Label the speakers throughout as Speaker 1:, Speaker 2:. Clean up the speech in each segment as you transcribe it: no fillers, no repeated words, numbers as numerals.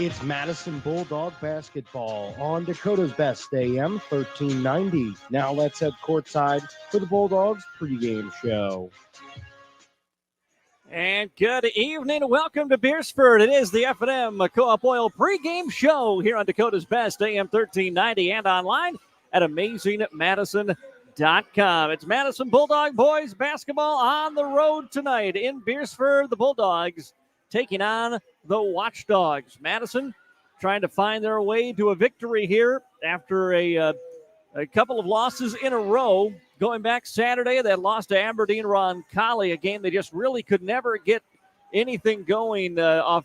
Speaker 1: It's Madison Bulldog basketball on Dakota's Best AM 1390. Now let's head courtside for the Bulldogs pregame show.
Speaker 2: And good evening. Welcome to Beresford. It is the F&M Co-op Oil pregame show here on Dakota's Best AM 1390 and online at AmazingMadison.com. It's Madison Bulldog boys basketball on the road tonight in Beresford. The Bulldogs taking on the Watchdogs. Madison trying to find their way to a victory here after a couple of losses in a row. Going back Saturday, they lost to Aberdeen Roncalli, a game they just really could never get anything going to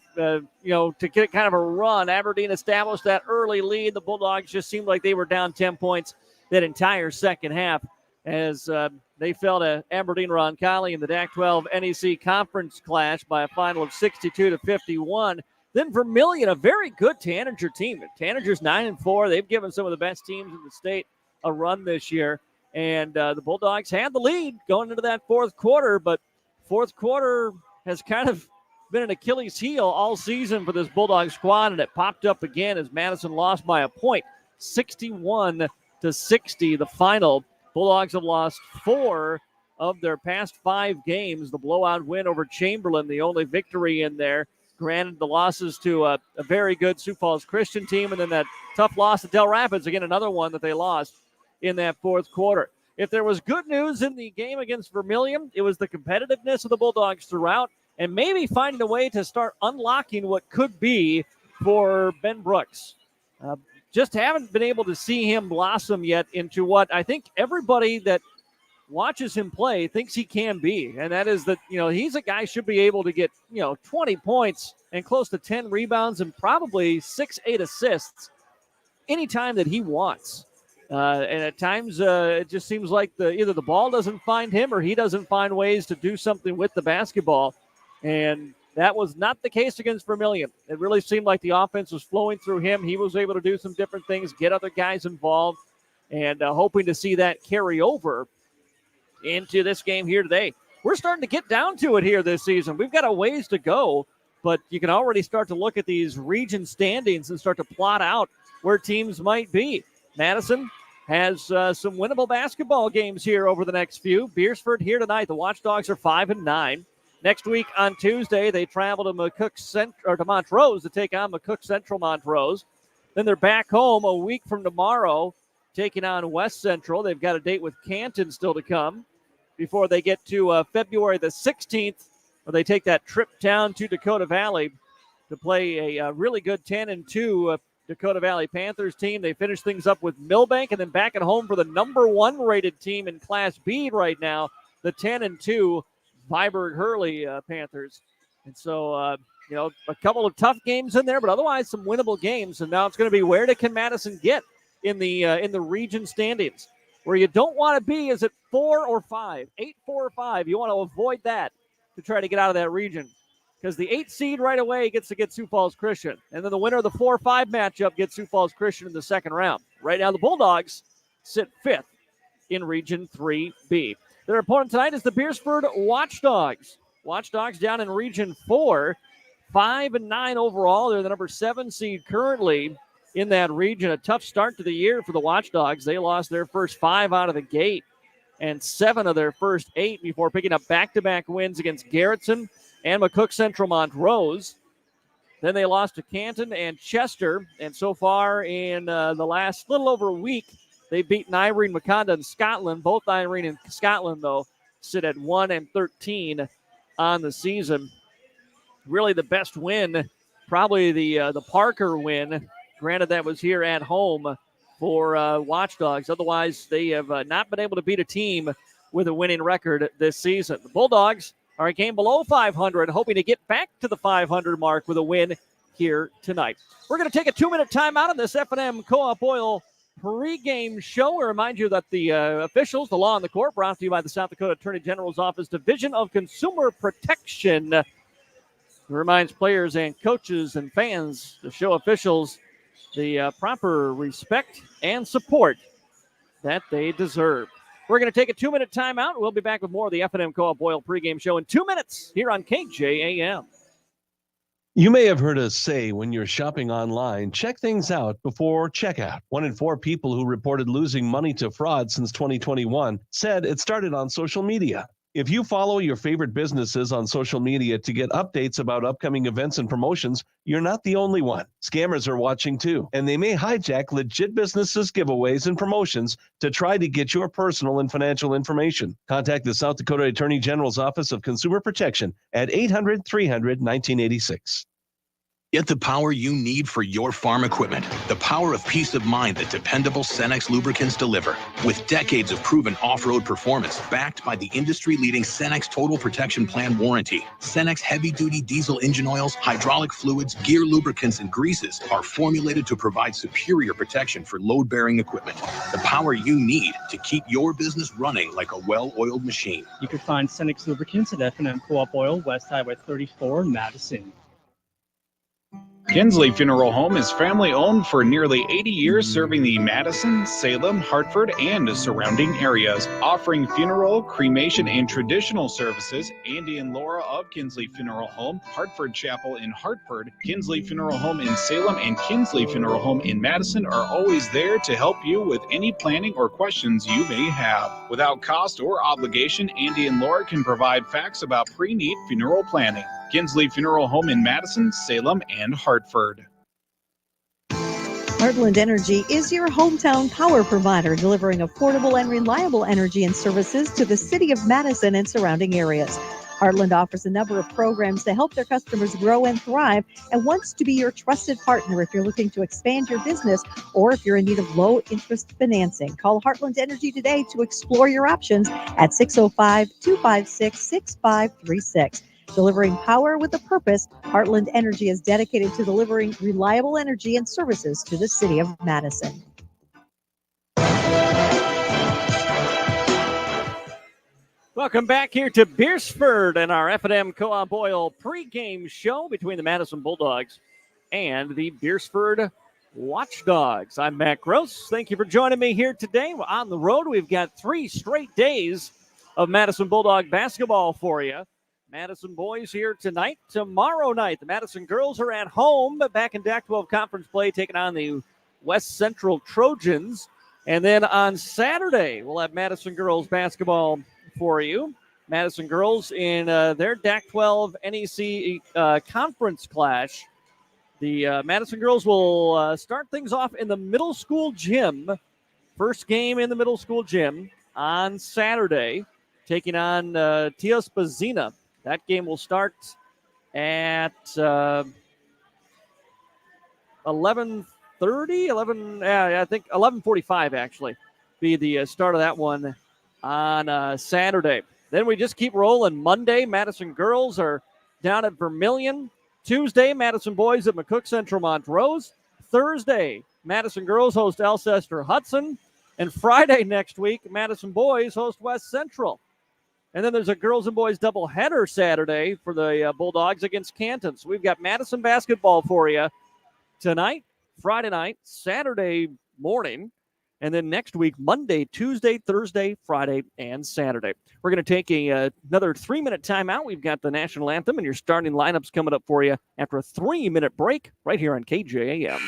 Speaker 2: get kind of a run. Aberdeen established that early lead. The Bulldogs just seemed like they were down 10 points that entire second half as they fell to Aberdeen Roncalli in the DAC-12 NEC Conference Clash by a final of 62-51. Then Vermilion, a very good Tanager team. Tanager's 9-4. They've given some of the best teams in the state a run this year. And the Bulldogs had the lead going into that fourth quarter, but fourth quarter has kind of been an Achilles heel all season for this Bulldog squad, and it popped up again as Madison lost by a point, 61-60, the final. Bulldogs have lost 4 of their past 5 games. The blowout win over Chamberlain, the only victory in there. Granted, the losses to a very good Sioux Falls Christian team, and then that tough loss to Del Rapids, again, another one that they lost in that fourth quarter. If there was good news in the game against Vermilion, it was the competitiveness of the Bulldogs throughout and maybe finding a way to start unlocking what could be for Ben Brooks. Just haven't been able to see him blossom yet into what I think everybody that watches him play thinks he can be. And that is that, he's a guy should be able to get, 20 points and close to 10 rebounds and probably 6-8 assists anytime that he wants. And at times, it just seems like either the ball doesn't find him or he doesn't find ways to do something with the basketball. And that was not the case against Vermilion. It really seemed like the offense was flowing through him. He was able to do some different things, get other guys involved, and hoping to see that carry over into this game here today. We're starting to get down to it here this season. We've got a ways to go, but you can already start to look at these region standings and start to plot out where teams might be. Madison has some winnable basketball games here over the next few. Beresford here tonight. The Watchdogs are 5-9. Next week on Tuesday, they travel to to Montrose to take on McCook Central Montrose. Then they're back home a week from tomorrow, taking on West Central. They've got a date with Canton still to come before they get to February the 16th, where they take that trip down to Dakota Valley to play a really good 10-2 Dakota Valley Panthers team. They finish things up with Millbank and then back at home for the number 1 rated team in Class B right now, the 10-2 Viborg Hurley Panthers. And so, a couple of tough games in there, but otherwise some winnable games. And now it's going to be where can Madison get in the region standings? Where you don't want to be is at 4 or 5, 8, 4 or 5. You want to avoid that to try to get out of that region. Because the 8 seed right away gets to get Sioux Falls Christian. And then the winner of the 4-5 matchup gets Sioux Falls Christian in the second round. Right now, the Bulldogs sit 5th in Region 3B. Their opponent tonight is the Beresford Watchdogs. Watchdogs down in Region 4, 5-9 overall. They're the number 7 seed currently in that region. A tough start to the year for the Watchdogs. They lost their first 5 out of the gate and 7 of their first 8 before picking up back-to-back wins against Garrettson and McCook Central Montrose. Then they lost to Canton and Chester. And so far in the last little over a week, they've beaten Irene, Maconda, and Scotland. Both Irene and Scotland, though, sit at 1-13 on the season. Really the best win, probably the Parker win. Granted, that was here at home for Watchdogs. Otherwise, they have not been able to beat a team with a winning record this season. The Bulldogs are a game below 500, hoping to get back to the 500 mark with a win here tonight. We're going to take a 2-minute timeout on this F&M Co-op Oil pregame show. I remind you that the officials, the law on the court, brought to you by the South Dakota Attorney General's Office Division of Consumer Protection. It reminds players and coaches and fans to show officials the proper respect and support that they deserve. We're going to take a 2-minute timeout. We'll be back with more of the F&M Co-op Oil pregame show in 2 minutes here on KJAM.
Speaker 3: You may have heard us say when you're shopping online, check things out before checkout. 1 in 4 people who reported losing money to fraud since 2021 said it started on social media. If you follow your favorite businesses on social media to get updates about upcoming events and promotions, you're not the only one. Scammers are watching too, and they may hijack legit businesses' giveaways and promotions to try to get your personal and financial information. Contact the South Dakota Attorney General's Office of Consumer Protection at 800-300-1986.
Speaker 4: Get the power you need for your farm equipment. The power of peace of mind that dependable Cenex lubricants deliver. With decades of proven off-road performance, backed by the industry-leading Cenex Total Protection Plan warranty. Cenex heavy-duty diesel engine oils, hydraulic fluids, gear lubricants, and greases are formulated to provide superior protection for load-bearing equipment. The power you need to keep your business running like a well-oiled machine.
Speaker 5: You can find Cenex lubricants at F&M Co-op Oil, West Highway 34, Madison.
Speaker 6: Kinsley Funeral Home is family-owned for nearly 80 years, serving the Madison, Salem, Hartford, and surrounding areas. Offering funeral, cremation, and traditional services, Andy and Laura of Kinsley Funeral Home, Hartford Chapel in Hartford, Kinsley Funeral Home in Salem, and Kinsley Funeral Home in Madison are always there to help you with any planning or questions you may have. Without cost or obligation, Andy and Laura can provide facts about pre-need funeral planning. Kinsley Funeral Home in Madison, Salem, and Hartford.
Speaker 7: Heartland Energy is your hometown power provider, delivering affordable and reliable energy and services to the city of Madison and surrounding areas. Heartland offers a number of programs to help their customers grow and thrive and wants to be your trusted partner if you're looking to expand your business or if you're in need of low-interest financing. Call Heartland Energy today to explore your options at 605-256-6536. Delivering power with a purpose, Heartland Energy is dedicated to delivering reliable energy and services to the city of Madison.
Speaker 2: Welcome back here to Beresford and our F&M Co-op Oil pregame show between the Madison Bulldogs and the Beresford Watchdogs. I'm Matt Gross. Thank you for joining me here today. We're on the road. We've got 3 straight days of Madison Bulldog basketball for you. Madison boys here tonight. Tomorrow night, the Madison girls are at home back in DAC 12 conference play, taking on the West Central Trojans. And then on Saturday, we'll have Madison girls basketball for you. Madison girls in their DAC 12 NEC conference clash. The Madison girls will start things off in the middle school gym. First game in the middle school gym on Saturday, taking on Tiaspazina. That game will start at 11:30, I think 11:45 actually, be the start of that one on Saturday. Then we just keep rolling. Monday, Madison girls are down at Vermilion. Tuesday, Madison boys at McCook Central Montrose. Thursday, Madison girls host Alcester Hudson. And Friday next week, Madison boys host West Central. And then there's a girls and boys doubleheader Saturday for the Bulldogs against Canton. So we've got Madison basketball for you tonight, Friday night, Saturday morning, and then next week, Monday, Tuesday, Thursday, Friday, and Saturday. We're going to take another 3-minute timeout. We've got the national anthem and your starting lineups coming up for you after a 3-minute break right here on KJAM.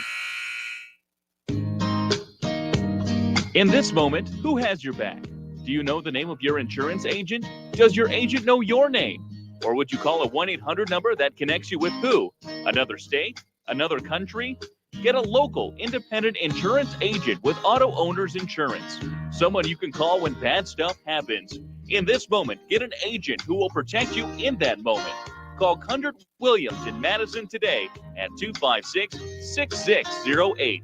Speaker 8: In this moment, who has your back? Do you know the name of your insurance agent? Does your agent know your name? Or would you call a 1-800 number that connects you with who? Another state? Another country? Get a local, independent insurance agent with Auto Owners Insurance. Someone you can call when bad stuff happens. In this moment, get an agent who will protect you in that moment. Call Kundert Williams in Madison today at 256-6608.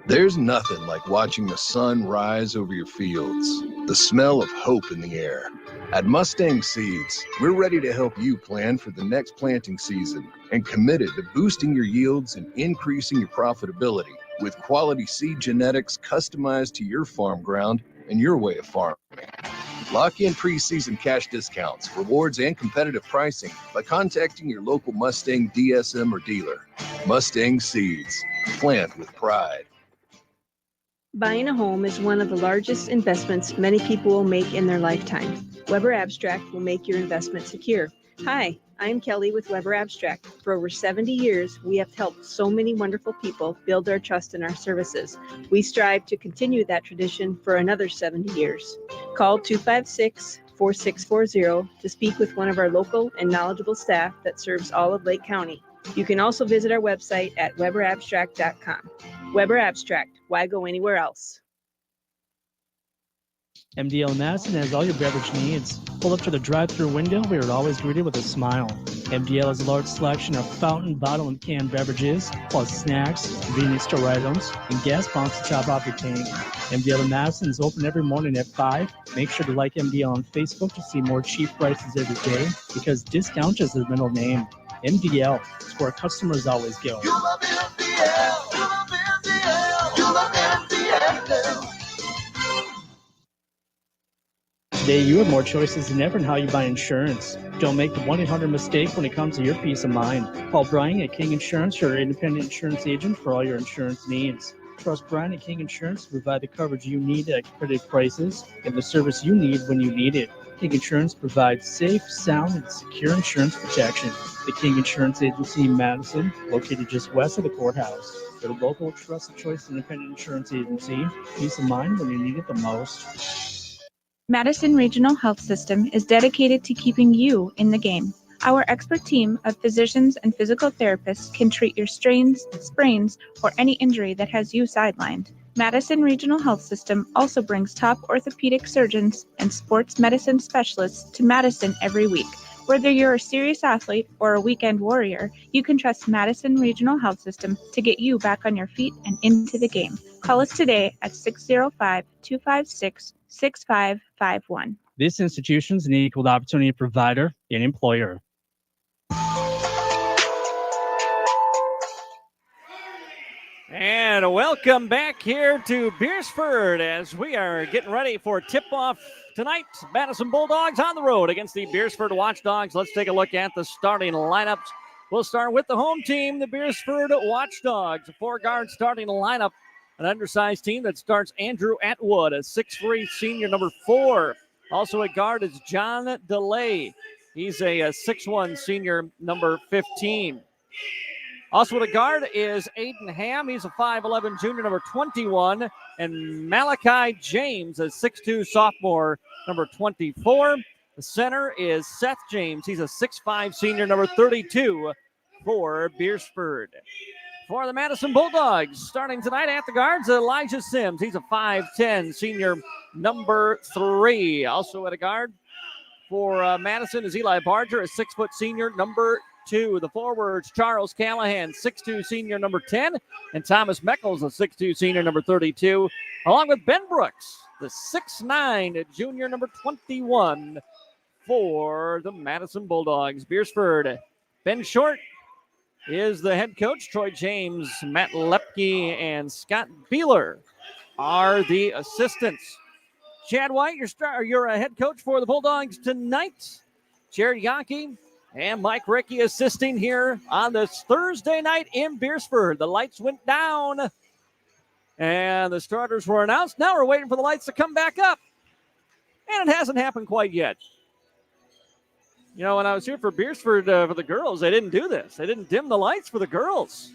Speaker 9: There's nothing like watching the sun rise over your fields, the smell of hope in the air. At Mustang Seeds, we're ready to help you plan for the next planting season and committed to boosting your yields and increasing your profitability with quality seed genetics customized to your farm ground and your way of farming. Lock in preseason cash discounts, rewards, and competitive pricing by contacting your local Mustang DSM or dealer. Mustang Seeds, plant with pride.
Speaker 10: Buying a home is one of the largest investments many people will make in their lifetime. Weber Abstract will make your investment secure. Hi, I'm Kelly with Weber Abstract. For over 70 years, we have helped so many wonderful people build their trust in our services. We strive to continue that tradition for another 70 years. Call 256-4640 to speak with one of our local and knowledgeable staff that serves all of Lake County. You can also visit our website at weberabstract.com. Weber Abstract, why go anywhere else?
Speaker 5: MDL Madison has all your beverage needs. Pull up to the drive-thru window. We are always greeted with a smile. MDL has a large selection of fountain, bottle, and canned beverages, plus snacks, convenience store items, and gas pumps to top off your tank. MDL in Madison is open every morning at 5. Make sure to like MDL on Facebook to see more cheap prices every day, because discount is their middle name. MDL is where customers always go.
Speaker 11: You love MDL. You love MDL. You love MDL.
Speaker 5: Today, you have more choices than ever in how you buy insurance. Don't make the 1-800 mistake when it comes to your peace of mind. Call Brian at King Insurance, your independent insurance agent, for all your insurance needs. Trust Brian at King Insurance to provide the coverage you need at competitive prices and the service you need when you need it. King Insurance provides safe, sound, and secure insurance protection. The King Insurance Agency in Madison, located just west of the courthouse. Their local, trusted choice independent insurance agency. Peace of mind when you need it the most.
Speaker 12: Madison Regional Health System is dedicated to keeping you in the game. Our expert team of physicians and physical therapists can treat your strains, sprains, or any injury that has you sidelined. Madison Regional Health System also brings top orthopedic surgeons and sports medicine specialists to Madison every week. Whether you're a serious athlete or a weekend warrior, you can trust Madison Regional Health System to get you back on your feet and into the game. Call us today at 605-256-6551.
Speaker 5: This institution is an equal opportunity provider and employer.
Speaker 2: And welcome back here to Beresford as we are getting ready for tip-off tonight. Madison Bulldogs on the road against the Beresford Watchdogs. Let's take a look at the starting lineups. We'll start with the home team, the Beresford Watchdogs. A 4-guard starting lineup. An undersized team that starts Andrew Atwood, a 6'3" senior, number 4. Also at guard is John DeLay. He's a 6'1" senior, number 15. Also at guard is Aiden Ham. He's a 5'11" junior, number 21. And Malachi James, a 6'2" sophomore, number 24. The center is Seth James. He's a 6'5" senior, number 32 for Beresford. For the Madison Bulldogs, starting tonight at the guards, Elijah Sims. He's a 5'10" senior, number 3. Also at a guard for Madison is Eli Barger, a 6' senior, number 2. The forwards, Charles Callahan, 6'2" senior, number 10. And Thomas Meckles, a 6'2" senior, number 32. Along with Ben Brooks, the 6'9" junior, number 21 for the Madison Bulldogs. Beresford, Ben Short is the head coach. Troy James, Matt Lepke, and Scott Beeler are the assistants. Chad White, your head coach for the Bulldogs tonight. Jared Yonke and Mike Rickey assisting here on this Thursday night in Beresford. The lights went down and the starters were announced. Now we're waiting for the lights to come back up. And it hasn't happened quite yet. You know, when I was here for Beresford for the girls, they didn't do this. They didn't dim the lights for the girls.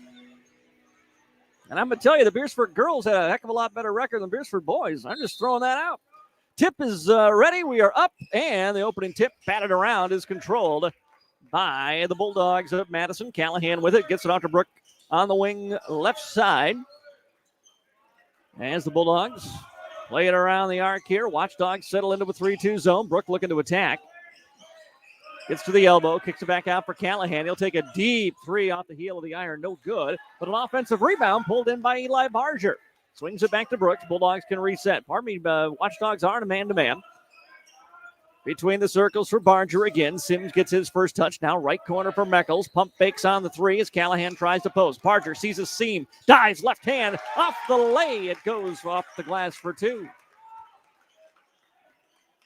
Speaker 2: And I'm going to tell you, the Beresford girls had a heck of a lot better record than Beresford boys. I'm just throwing that out. Tip is ready. We are up, and the opening tip batted around is controlled by the Bulldogs of Madison. Callahan with it, gets it off to Brooke on the wing left side. As the Bulldogs play it around the arc here, Watchdogs settle into a 3-2 zone. Brooke looking to attack. Gets to the elbow, kicks it back out for Callahan. He'll take a deep 3 off the heel of the iron. No good. But an offensive rebound pulled in by Eli Barger. Swings it back to Brooks. Bulldogs can reset. Watchdogs are in a man-to-man. Between the circles for Barger again. Sims gets his first touch. Now right corner for Meckles. Pump fakes on the 3 as Callahan tries to post. Barger sees a seam. Dives left hand. Off the lay. It goes off the glass for 2.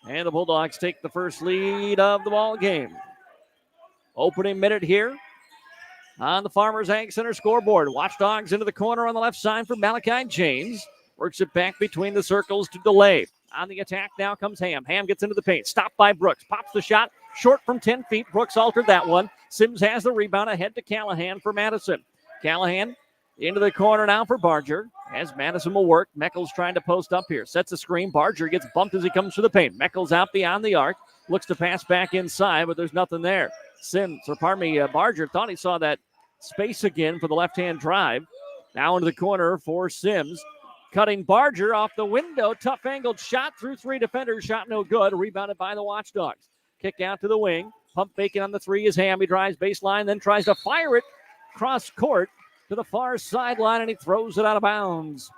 Speaker 2: And the Bulldogs take the first lead of the ball game. Opening minute here on the Farmers Ag Center scoreboard. Watchdogs into the corner on the left side for Malachi James. Works it back between the circles to DeLay. On the attack now comes Ham. Ham gets into the paint. Stopped by Brooks. Pops the shot. short from 10 feet. Brooks altered that one. Sims has the rebound ahead to Callahan for Madison. Callahan into the corner now for Barger. As Madison will work. Meckles trying to post up here. Sets a screen. Barger gets bumped as he comes through the paint. Meckles out beyond the arc. Looks to pass back inside, but there's nothing there. Barger thought he saw that space again for the left-hand drive. Now into the corner for Sims. Cutting Barger off the window. Tough angled shot through 3 defenders. Shot no good. Rebounded by the Watchdogs. Kick out to the wing. Pump faking on the 3 is Ham. He drives baseline, then tries to fire it cross court to the far sideline, and he throws it out of bounds.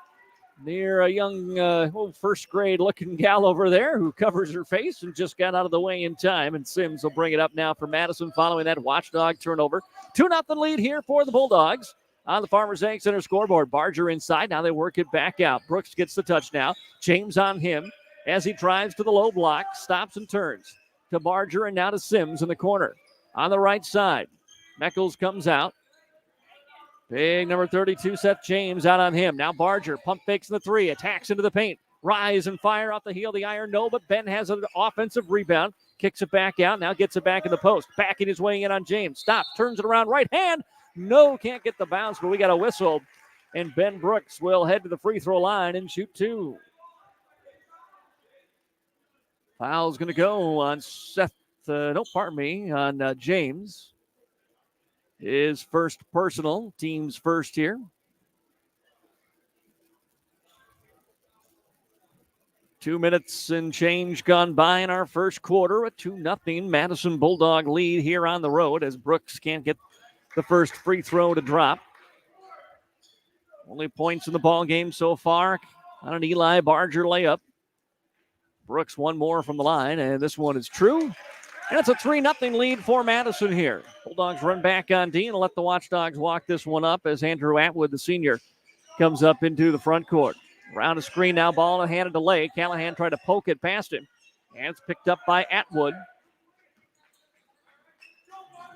Speaker 2: Near a young first grade looking gal over there who covers her face and just got out of the way in time. And Sims will bring it up now for Madison following that Watchdog turnover. 2-0 lead here for the Bulldogs on the Farmers Ag Center scoreboard. Barger inside. Now they work it back out. Brooks gets the touch now. James on him as he drives to the low block. Stops and turns to Barger and now to Sims in the corner. On the right side, Meckles comes out. Big number 32, Seth James out on him. Now Barger pump fakes in the 3, attacks into the paint. Rise and fire off the heel of the iron. No, but Ben has an offensive rebound. Kicks it back out. Now gets it back in the post. Backing his way in on James. Stops, turns it around right hand. No, can't get the bounce, but we got a whistle. And Ben Brooks will head to the free throw line and shoot 2. Foul's going to go on on James. His first personal, team's first here. Two minutes and change gone by in our first quarter. A 2-0 Madison Bulldog lead here on the road as Brooks can't get the first free throw to drop. Only points in the ball game so far on an Eli Barger layup. Brooks one more from the line, and this one is true. And it's a 3-0 lead for Madison here. Bulldogs run back on D and let the Watchdogs walk this one up as Andrew Atwood, the senior, comes up into the front court. Around a screen now, ball in hand of delay. Callahan tried to poke it past him. And it's picked up by Atwood.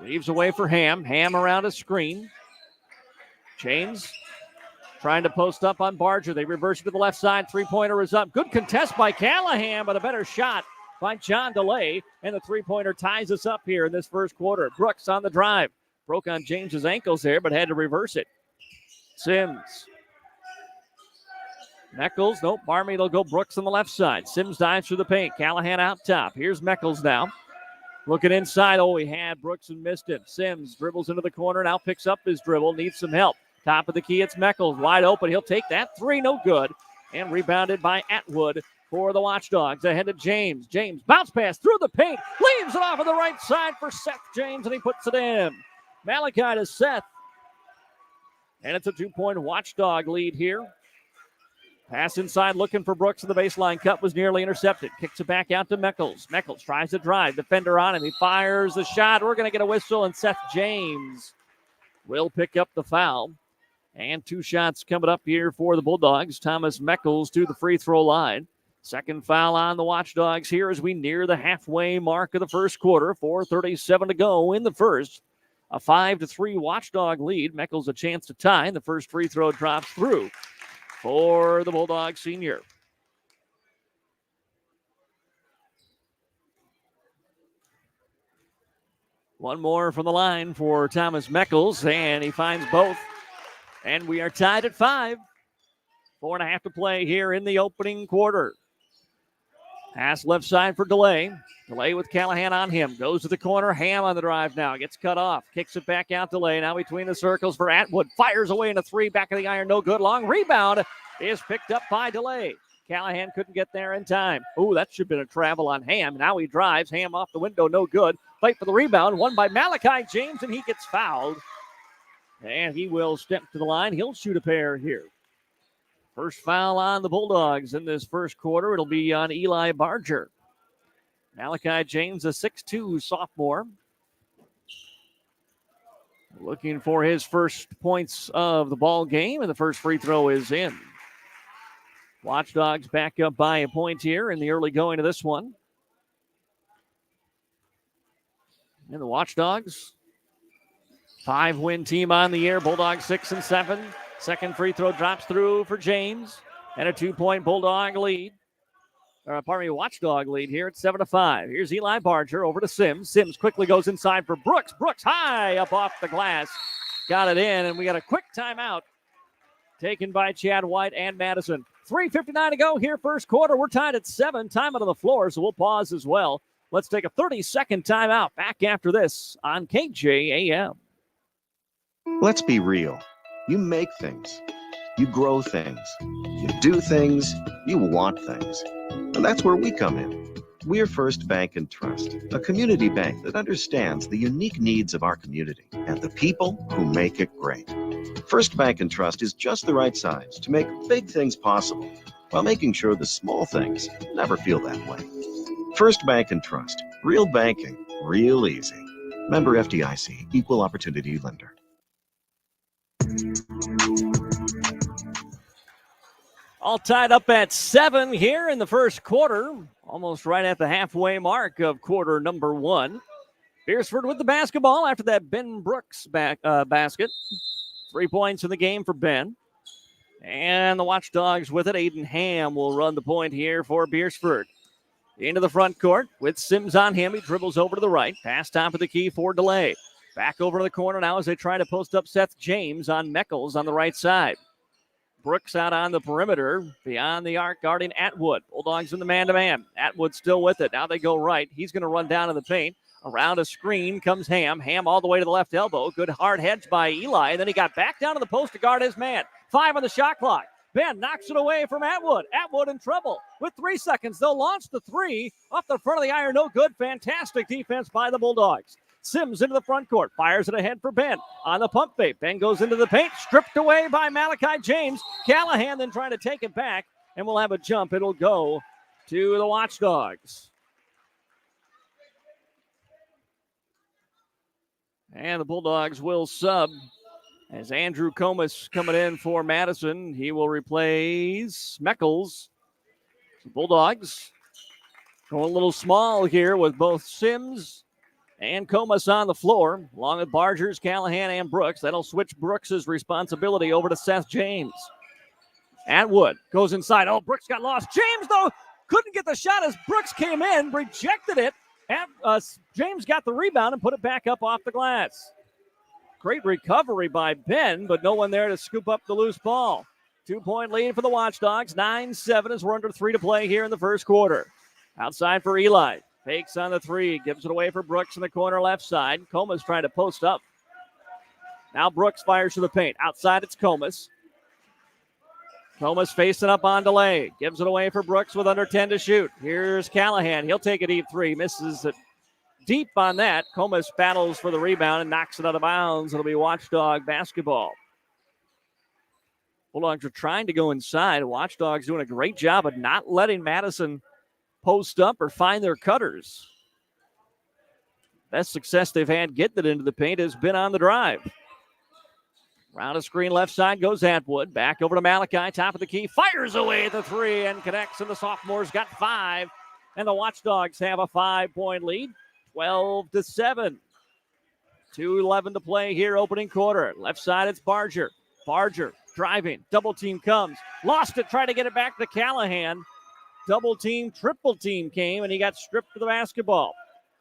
Speaker 2: Leaves away for Ham. Ham around a screen. James trying to post up on Barger. They reverse it to the left side. Three-pointer is up. Good contest by Callahan, but a better shot by John DeLay, and the three-pointer ties us up here in this first quarter. Brooks on the drive. Broke on James's ankles there, but had to reverse it. Sims. Meckles, nope, Barmy, they'll go Brooks on the left side. Sims dives through the paint. Callahan out top. Here's Meckles now. Looking inside. Oh, he had Brooks and missed him. Sims dribbles into the corner, now picks up his dribble, needs some help. Top of the key, it's Meckles. Wide open. He'll take that three, no good. And rebounded by Atwood for the Watchdogs. Ahead to James. James bounce pass through the paint. Leaves it off of the right side for Seth James, and he puts it in. Malachi to Seth. And it's a 2-point Watchdog lead here. Pass inside looking for Brooks, and the baseline cut was nearly intercepted. Kicks it back out to Meckles. Meckles tries to drive. Defender on him. He fires the shot. We're going to get a whistle, and Seth James will pick up the foul. And 2 shots coming up here for the Bulldogs. Thomas Meckles to the free throw line. Second foul on the Watchdogs here as we near the halfway mark of the first quarter. 4:37 to go in the first. A 5-3 Watchdog lead. Meckles a chance to tie. The first free throw drops through for the Bulldog senior. One more from the line for Thomas Meckles, and he finds both. And we are tied at 5. 4.5 to play here in the opening quarter. Pass left side for DeLay. DeLay with Callahan on him. Goes to the corner. Ham on the drive now. Gets cut off. Kicks it back out. DeLay now between the circles for Atwood. Fires away in a 3. Back of the iron. No good. Long rebound is picked up by DeLay. Callahan couldn't get there in time. Oh, that should have been a travel on Ham. Now he drives. Ham off the window. No good. Fight for the rebound. Won by Malachi James, and he gets fouled. And he will step to the line. He'll shoot a pair here. First foul on the Bulldogs in this first quarter. It'll be on Eli Barger. Malachi James, a 6'2 sophomore. Looking for his first points of the ball game, and the first free throw is in. Watchdogs back up by a point here in the early going of this one. And the Watchdogs, 5-win team on the year. Bulldogs 6-7. Second free throw drops through for James. And a 2-point Bulldog lead. Watchdog lead here at 7-5. Here's Eli Barger over to Sims. Sims quickly goes inside for Brooks. Brooks high up off the glass. Got it in, and we got a quick timeout taken by Chad White and Madison. 3:59 to go here, first quarter. We're tied at 7. Time out of the floor, so we'll pause as well. Let's take a 30-second timeout. Back after this on KJAM.
Speaker 13: Let's be real. You make things. You grow things. You do things. You want things. And that's where we come in. We're First Bank and Trust, a community bank that understands the unique needs of our community and the people who make it great. First Bank and Trust is just the right size to make big things possible while making sure the small things never feel that way. First Bank and Trust, real banking, real easy. Member FDIC, Equal Opportunity Lender.
Speaker 2: All tied up at 7 here in the first quarter, almost right at the halfway mark of quarter number 1. Beresford with the basketball after that Ben Brooks basket. 3 points in the game for Ben. And the Watchdogs with it. Aiden Ham will run the point here for Beresford. Into the front court with Sims on him. He dribbles over to the right. Pass top of the key for Delay. Back over to the corner now as they try to post up Seth James on Meckles on the right side. Brooks out on the perimeter, beyond the arc, guarding Atwood. Bulldogs in the man-to-man. Atwood still with it. Now they go right. He's going to run down in the paint. Around a screen comes Ham. Ham all the way to the left elbow. Good hard hedge by Eli. And then he got back down to the post to guard his man. 5 on the shot clock. Ben knocks it away from Atwood. Atwood in trouble with 3 seconds. They'll launch the 3 off the front of the iron. No good. Fantastic defense by the Bulldogs. Sims into the front court. Fires it ahead for Ben on the pump fake. Ben goes into the paint. Stripped away by Malachi James. Callahan then trying to take it back. And we'll have a jump. It'll go to the Watchdogs. And the Bulldogs will sub as Andrew Comas coming in for Madison. He will replace Meckles. The Bulldogs going a little small here with both Sims and Comas on the floor, along with Bargers, Callahan, and Brooks. That'll switch Brooks' responsibility over to Seth James. Atwood goes inside. Oh, Brooks got lost. James, though, couldn't get the shot as Brooks came in, rejected it. James got the rebound and put it back up off the glass. Great recovery by Ben, but no one there to scoop up the loose ball. 2-point lead for the Watchdogs. 9-7 as we're under 3 to play here in the first quarter. Outside for Eli. Fakes on the 3. Gives it away for Brooks in the corner left side. Comas trying to post up. Now Brooks fires to the paint. Outside it's Comas. Comas facing up on Delay. Gives it away for Brooks with under 10 to shoot. Here's Callahan. He'll take a deep 3. Misses it deep on that. Comas battles for the rebound and knocks it out of bounds. It'll be Watchdog basketball. Bulldogs are trying to go inside. Watchdogs doing a great job of not letting Madison post up or find their cutters. Best success they've had getting it into the paint has been on the drive. Round a screen left side goes Atwood. Back over to Malachi, top of the key. Fires away the 3 and connects, and the sophomore's got 5. And the Watchdogs have a 5-point lead, 12-7. 2:11 to play here, opening quarter. Left side, it's Barger. Barger driving. Double team comes. Lost it, tried to get it back to Callahan. Double team, triple team came, and he got stripped of the basketball.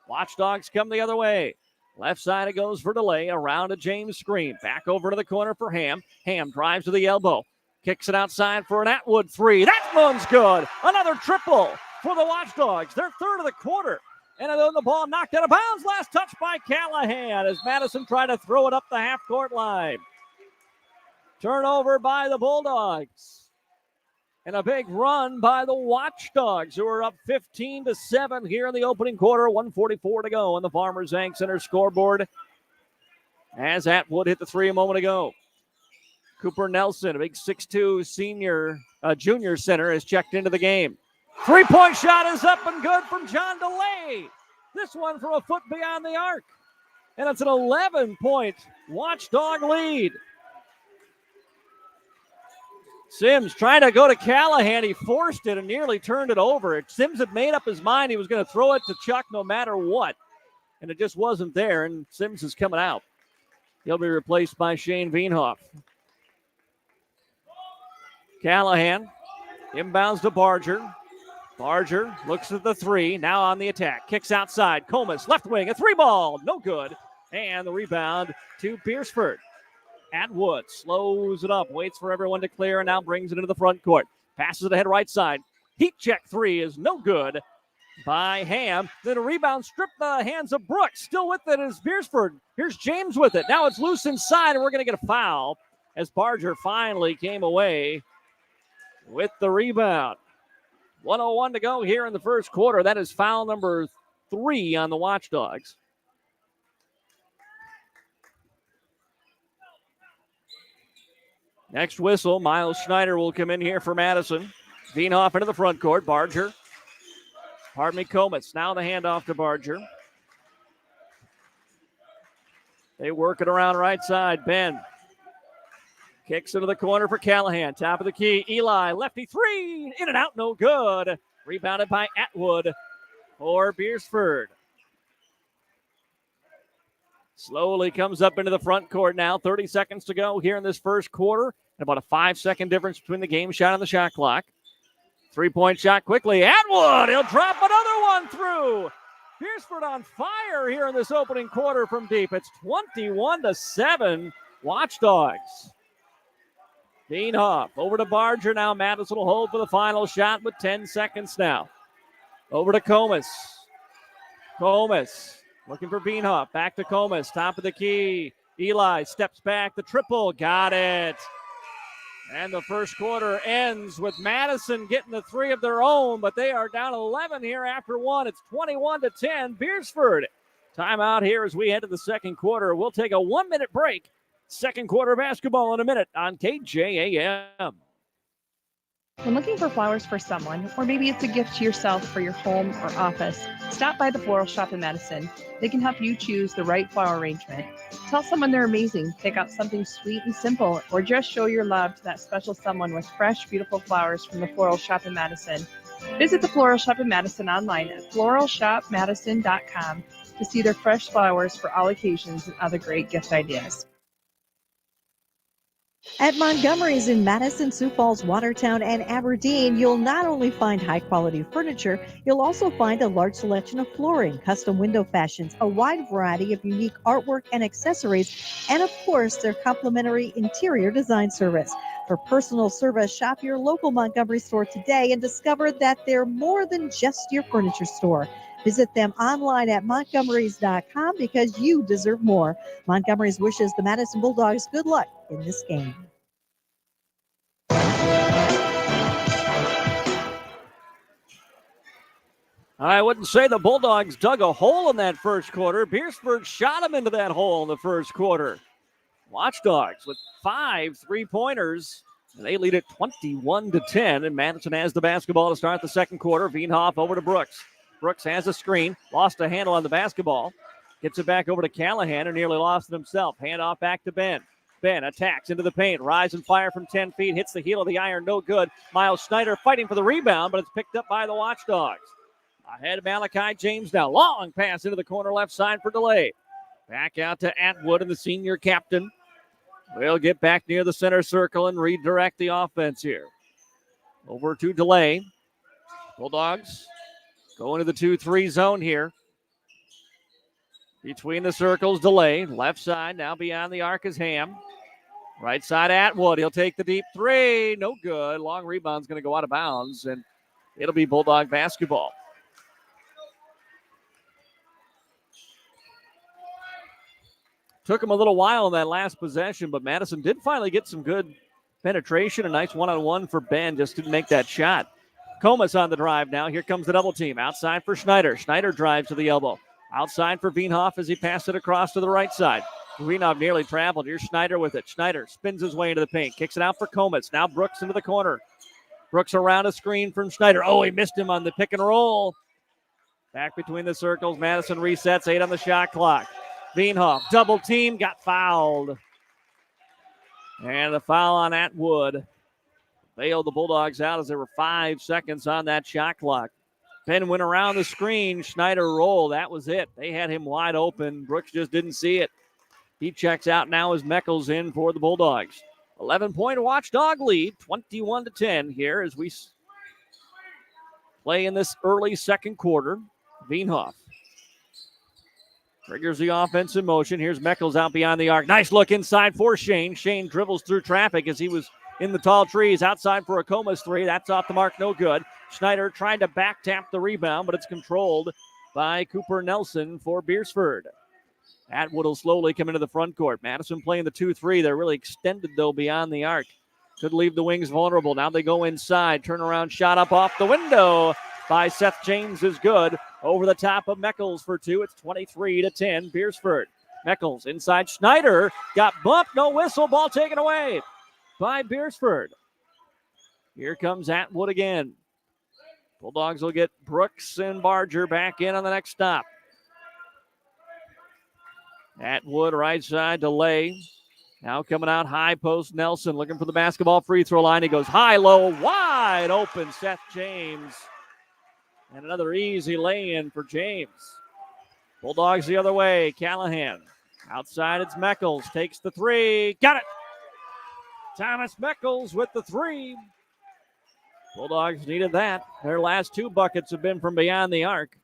Speaker 2: Watchdogs come the other way. Left side it goes for Delay. Around a James screen. Back over to the corner for Ham. Ham drives to the elbow. Kicks it outside for an Atwood 3. That one's good. Another triple for the Watchdogs. Their third of the quarter. And then the ball knocked out of bounds. Last touch by Callahan as Madison tried to throw it up the half-court line. Turnover by the Bulldogs. And a big run by the Watchdogs, who are up 15-7 here in the opening quarter. 1:44 to go on the Farmers Bank Center scoreboard. As Atwood hit the 3 a moment ago. Cooper Nelson, a big 6'2" junior center, has checked into the game. 3-point shot is up and good from John Delay. This one from a foot beyond the arc. And it's an 11-point Watchdog lead. Sims trying to go to Callahan. He forced it and nearly turned it over. Sims had made up his mind he was going to throw it to Chuck no matter what. And it just wasn't there, and Sims is coming out. He'll be replaced by Shane Veenhoff. Callahan inbounds to Barger. Barger looks at the three, now on the attack. Kicks outside. Comas, left wing, a three ball, no good. And the rebound to Beresford. Atwood slows it up, waits for everyone to clear, and now brings it into the front court. Passes it ahead right side. Heat check three is no good by Ham. Then a rebound stripped the hands of Brooks. Still with it is Beresford. Here's James with it. Now it's loose inside, and we're going to get a foul as Barger finally came away with the rebound. 1:01 to go here in the first quarter. That is foul number 3 on the Watchdogs. Next whistle, Miles Schneider will come in here for Madison. Veenhoff into the front court. Comas. Now the handoff to Barger. They work it around right side. Ben kicks into the corner for Callahan. Top of the key. Eli, lefty three. In and out, no good. Rebounded by Atwood for Beresford. Slowly comes up into the front court now. 30 seconds to go here in this first quarter. About a 5-second difference between the game shot and the shot clock. 3-point shot quickly. Atwood, he'll drop another one through. Beresford on fire here in this opening quarter from deep. It's 21-7 Watchdogs. Veenhoff over to Barger now. Madison will hold for the final shot with 10 seconds now. Over to Comas. Looking for Veenhoff. Back to Comas. Top of the key. Eli steps back. The triple. Got it. And the first quarter ends with Madison getting the three of their own, but they are down 11 here after one. It's 21-10. Beresford. Timeout here as we head to the second quarter. We'll take a 1-minute break. Second quarter basketball in a minute on KJAM.
Speaker 14: When looking for flowers for someone, or maybe it's a gift to yourself for your home or office, stop by the Floral Shop in Madison. They can help you choose the right flower arrangement. Tell someone they're amazing, pick out something sweet and simple, or just show your love to that special someone with fresh, beautiful flowers from the Floral Shop in Madison. Visit the Floral Shop in Madison online at floralshopmadison.com to see their fresh flowers for all occasions and other great gift ideas.
Speaker 7: At Montgomery's in Madison, Sioux Falls, Watertown, and Aberdeen, you'll not only find high-quality furniture, you'll also find a large selection of flooring, custom window fashions, a wide variety of unique artwork and accessories, and of course, their complimentary interior design service. For personal service, shop your local Montgomery store today and discover that they're more than just your furniture store. Visit them online at montgomerys.com because you deserve more. Montgomery's wishes the Madison Bulldogs good luck in this game.
Speaker 2: I wouldn't say the Bulldogs dug a hole in that first quarter. Beresford shot them into that hole in the first quarter. Watchdogs with 5 3-pointers. And they lead it 21-10. And Madison has the basketball to start the second quarter. Veenhoff over to Brooks. Brooks has a screen, lost a handle on the basketball. Gets it back over to Callahan, and nearly lost it himself. Handoff back to Ben. Ben attacks into the paint. Rise and fire from 10 feet. Hits the heel of the iron. No good. Miles Schneider fighting for the rebound, but it's picked up by the Watchdogs. Ahead of Malachi James now. Long pass into the corner left side for Delay. Back out to Atwood and the senior captain. We'll get back near the center circle and redirect the offense here. Over to Delay. Bulldogs go into the 2-3 zone here. Between the circles, Delay. Left side, now beyond the arc is Ham. Right side, Atwood. He'll take the deep three. No good. Long rebound's going to go out of bounds, and it'll be Bulldog basketball. Took him a little while in that last possession, but Madison did finally get some good penetration. A nice one-on-one for Ben. Just didn't make that shot. Comas on the drive now. Here comes the double team. Outside for Schneider. Schneider drives to the elbow. Outside for Veenhoff as he passed it across to the right side. Veenhoff nearly traveled. Here's Schneider with it. Schneider spins his way into the paint. Kicks it out for Comas. Now Brooks into the corner. Brooks around a screen from Schneider. Oh, he missed him on the pick and roll. Back between the circles. Madison resets. 8 on the shot clock. Veenhoff, double team, got fouled. And the foul on Atwood bailed the Bulldogs out as there were 5 seconds on that shot clock. Ben went around the screen. Schneider rolled. That was it. They had him wide open. Brooks just didn't see it. He checks out now as Meckles in for the Bulldogs. 11-point Watchdog lead, 21-10 here as we play in this early second quarter. Veenhoff triggers the offense in motion. Here's Meckles out beyond the arc. Nice look inside for Shane. Shane dribbles through traffic as he was in the tall trees. Outside for a Comas three. That's off the mark. No good. Schneider trying to back tap the rebound, but it's controlled by Cooper Nelson for Beresford. Atwood will slowly come into the front court. Madison playing the 2-3. They're really extended, though, beyond the arc. Could leave the wings vulnerable. Now they go inside. Turnaround shot up off the window by Seth James is good. Over the top of Meckles for two. It's 23-10, Beresford. Meckles inside Schneider. Got bumped. No whistle. Ball taken away by Beresford. Here comes Atwood again. Bulldogs will get Brooks and Barger back in on the next stop. Atwood right side to Lay. Now coming out high post, Nelson looking for the basketball free throw line. He goes high, low, wide open. Seth James. And another easy lay-in for James. Bulldogs the other way. Callahan. Outside it's Meckles. Takes the three. Got it. Thomas Meckles with the three. Bulldogs needed that. Their last two buckets have been from beyond the arc.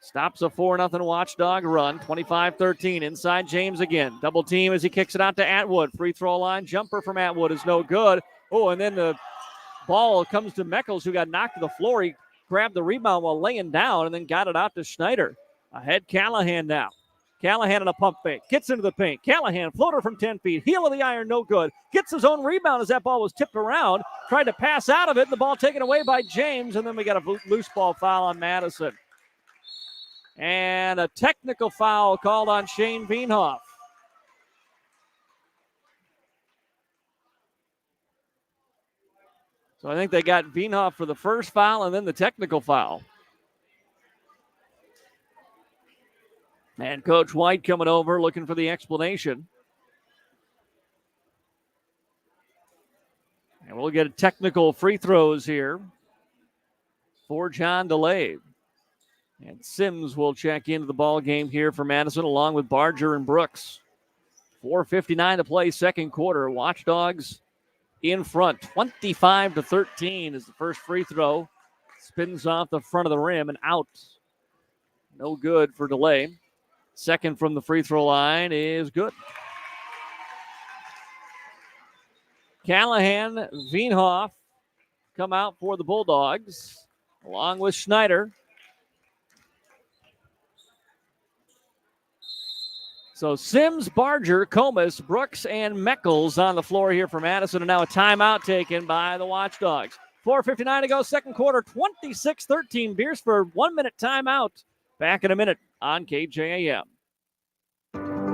Speaker 2: Stops a 4-0 Watchdog run. 25-13. Inside James again. Double team as he kicks it out to Atwood. Free throw line. Jumper from Atwood is no good. Oh, and then the ball comes to Meckles, who got knocked to the floor. He grabbed the rebound while laying down and then got it out to Schneider. Ahead Callahan now. Callahan in a pump fake. Gets into the paint. Callahan, floater from 10 feet. Heel of the iron, no good. Gets his own rebound as that ball was tipped around. Tried to pass out of it, and the ball taken away by James. And then we got a loose ball foul on Madison. And a technical foul called on Shane Veenhoff. So I think they got Veenhoff for the first foul and then the technical foul. And Coach White coming over looking for the explanation. And we'll get a technical free throws here for John DeLay. And Sims will check into the ball game here for Madison along with Barger and Brooks. 4:59 to play second quarter. Watchdogs in front. 25-13 is the first free throw. Spins off the front of the rim and out. No good for DeLay. Second from the free throw line is good. Callahan, Veenhoff come out for the Bulldogs along with Schneider. So Sims, Barger, Comas, Brooks, and Meckles on the floor here for Madison. And now a timeout taken by the Watchdogs. 4:59 to go, second quarter, 26-13. Beresford, 1 minute timeout. Back in a minute on KJAM.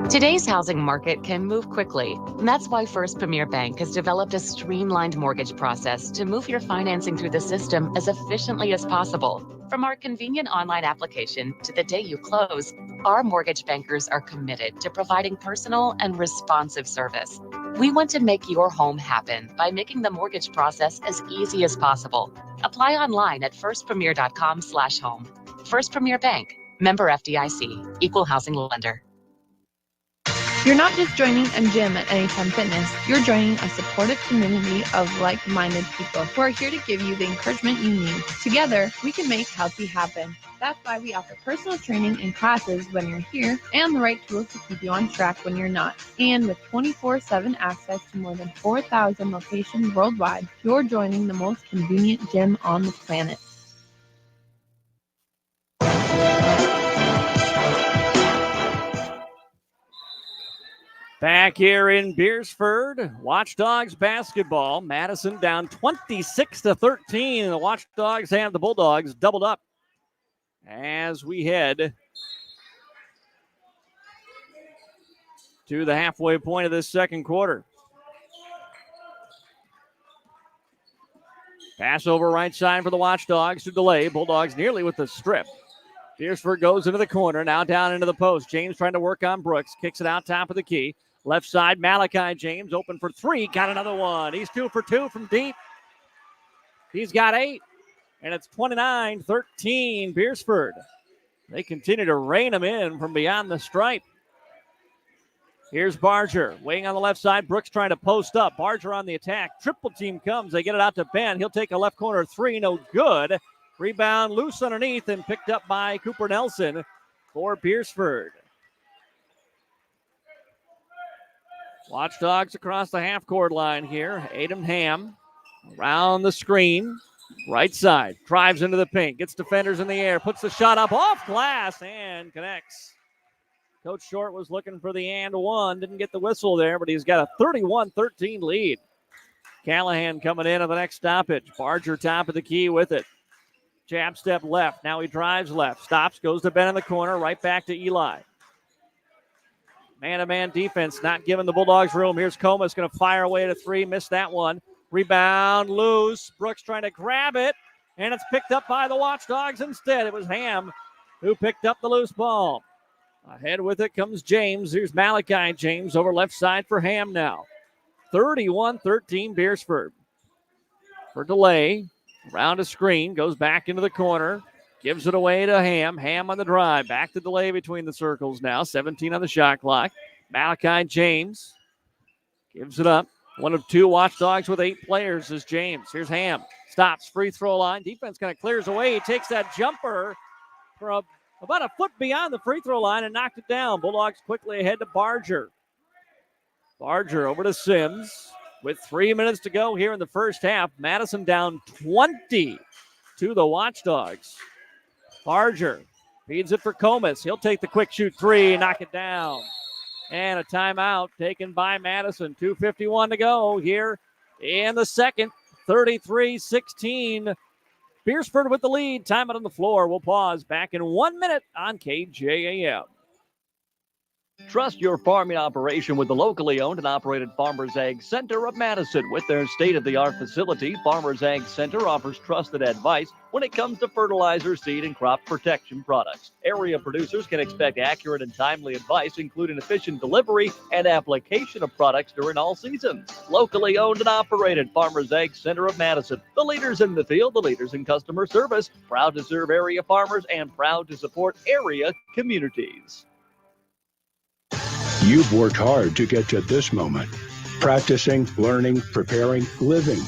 Speaker 15: Today's housing market can move quickly, and that's why First Premier Bank has developed a streamlined mortgage process to move your financing through the system as efficiently as possible. From our convenient online application to the day you close, our mortgage bankers are committed to providing personal and responsive service. We want to make your home happen by making the mortgage process as easy as possible. Apply online at firstpremier.com/home. First Premier Bank, member FDIC, equal housing lender.
Speaker 12: You're not just joining a gym at Anytime Fitness, you're joining a supportive community of like-minded people who are here to give you the encouragement you need. Together, we can make healthy happen. That's why we offer personal training and classes when you're here and the right tools to keep you on track when you're not. And with 24/7 access to more than 4,000 locations worldwide, you're joining the most convenient gym on the planet.
Speaker 2: Back here in Beresford, Watchdogs basketball. Madison down 26-13. The Watchdogs have the Bulldogs doubled up as we head to the halfway point of this second quarter. Pass over right side for the Watchdogs to DeLay. Bulldogs nearly with the strip. Beresford goes into the corner, now down into the post. James trying to work on Brooks. Kicks it out top of the key. Left side, Malachi James open for three. Got another one. He's 2 for 2 from deep. He's got 8. And it's 29-13 Beresford. They continue to rein him in from beyond the stripe. Here's Barger, waiting on the left side. Brooks trying to post up. Barger on the attack. Triple team comes. They get it out to Ben. He'll take a left corner three. No good. Rebound loose underneath and picked up by Cooper Nelson for Beresford. Watchdogs across the half-court line here. Adam Ham around the screen. Right side. Drives into the paint. Gets defenders in the air. Puts the shot up off glass and connects. Coach Short was looking for the and one. Didn't get the whistle there, but he's got a 31-13 lead. Callahan coming in on the next stoppage. Barger top of the key with it. Jab step left. Now he drives left. Stops. Goes to Ben in the corner. Right back to Eli. Man-to-man defense. Not giving the Bulldogs room. Here's Comas going to fire away at a three. Missed that one. Rebound loose. Brooks trying to grab it. And it's picked up by the Watchdogs instead. It was Ham who picked up the loose ball. Ahead with it comes James. Here's Malachi James over left side for Ham now. 31-13 Beresford. For delay, around a screen, goes back into the corner, gives it away to Ham. Ham on the drive, back to delay between the circles now. 17 on the shot clock. Malachi James gives it up. One of two Watchdogs with 8 players is James. Here's Ham. Stops, free throw line. Defense kind of clears away. He takes that jumper for about a foot beyond the free throw line and knocked it down. Bulldogs quickly ahead to Barger. Barger over to Sims with 3 minutes to go here in the first half. Madison down 20 to the Watchdogs. Barger feeds it for Comas. He'll take the quick shoot three, knock it down. And a timeout taken by Madison. 2:51 to go here in the second. 33-16. Beresford with the lead. Timeout on the floor. We'll pause. Back in 1 minute on KJAM.
Speaker 16: Trust your farming operation with the locally owned and operated Farmers Ag Center of Madison. With their state-of-the-art facility, Farmers Ag Center offers trusted advice when it comes to fertilizer, seed, and crop protection products. Area producers can expect accurate and timely advice, including efficient delivery and application of products during all seasons. Locally owned and operated Farmers Ag Center of Madison. The leaders in the field, the leaders in customer service. Proud to serve area farmers and proud to support area communities.
Speaker 17: You've worked hard to get to this moment. Practicing, learning, preparing, living.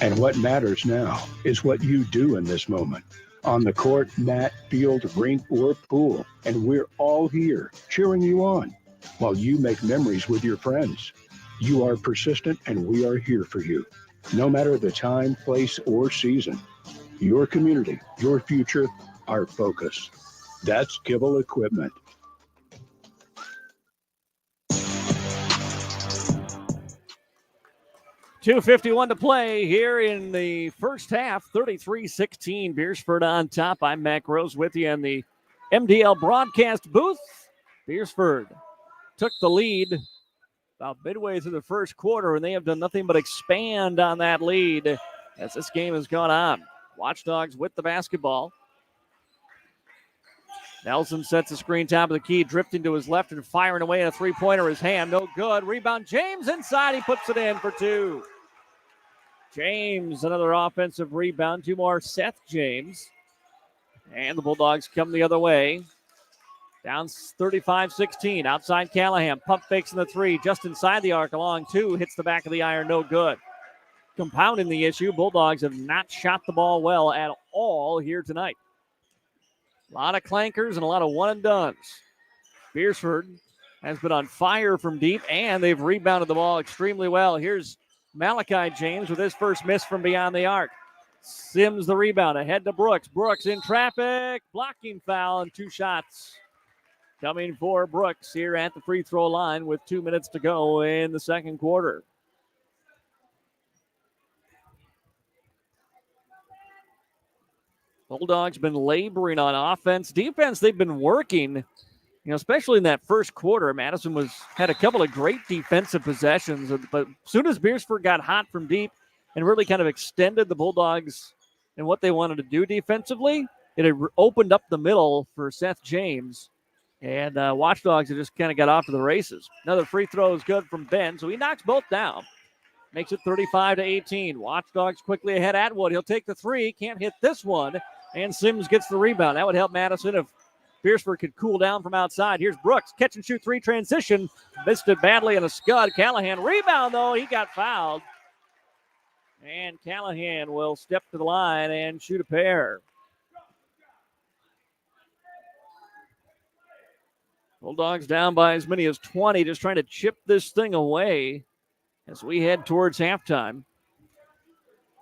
Speaker 17: And what matters now is what you do in this moment. On the court, mat, field, rink, or pool. And we're all here cheering you on while you make memories with your friends. You are persistent and we are here for you. No matter the time, place, or season. Your community, your future, our focus. That's Kibble Equipment.
Speaker 2: .251 to play here in the first half. 33-16. Beresford on top. I'm Mac Rose with you in the MDL broadcast booth. Beresford took the lead about midway through the first quarter, and they have done nothing but expand on that lead as this game has gone on. Watchdogs with the basketball. Nelson sets the screen top of the key, drifting to his left and firing away, and a three-pointer is Ham. No good. Rebound, James inside. He puts it in for two. James, another offensive rebound. Two more, Seth James. And the Bulldogs come the other way. Down 35-16. Outside Callahan. Pump fakes in the three. Just inside the arc. Along two. Hits the back of the iron. No good. Compounding the issue, Bulldogs have not shot the ball well at all here tonight. A lot of clankers and a lot of one-and-dones. Beresford has been on fire from deep, and they've rebounded the ball extremely well. Here's Malachi James with his first miss from beyond the arc. Sims the rebound, ahead to Brooks. Brooks in traffic, blocking foul, and two shots coming for Brooks here at the free throw line with 2 minutes to go in the second quarter. Bulldogs been laboring on offense. Defense, they've been working, especially in that first quarter. Madison had a couple of great defensive possessions, but as soon as Beresford got hot from deep and really kind of extended the Bulldogs and what they wanted to do defensively, it had opened up the middle for Seth James, and Watchdogs had just kind of got off to the races. Another free throw is good from Ben, so he knocks both down. Makes it 35-18. Watchdogs quickly ahead. Atwood, he'll take the three, can't hit this one. And Sims gets the rebound. That would help Madison if Beresford could cool down from outside. Here's Brooks. Catch and shoot three transition. Missed it badly in a scud. Callahan rebound, though. He got fouled. And Callahan will step to the line and shoot a pair. Bulldogs down by as many as 20, just trying to chip this thing away as we head towards halftime.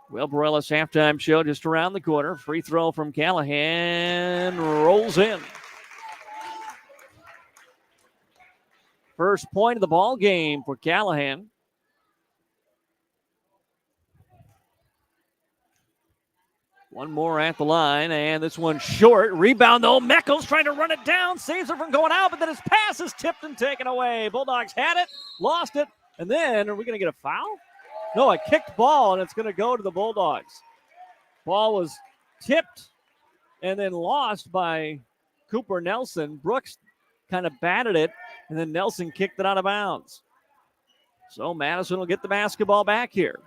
Speaker 2: Wilbur Ellis halftime show just around the corner. Free throw from Callahan rolls in. First point of the ball game for Callahan. One more at the line, and this one short. Rebound, though. Meckles trying to run it down. Saves it from going out, but then his pass is tipped and taken away. Bulldogs had it, lost it, and then are we going to get a foul? No, a kicked ball, and it's going to go to the Bulldogs. Ball was tipped and then lost by Cooper Nelson. Brooks kind of batted it, and then Nelson kicked it out of bounds. So Madison will get the basketball back here.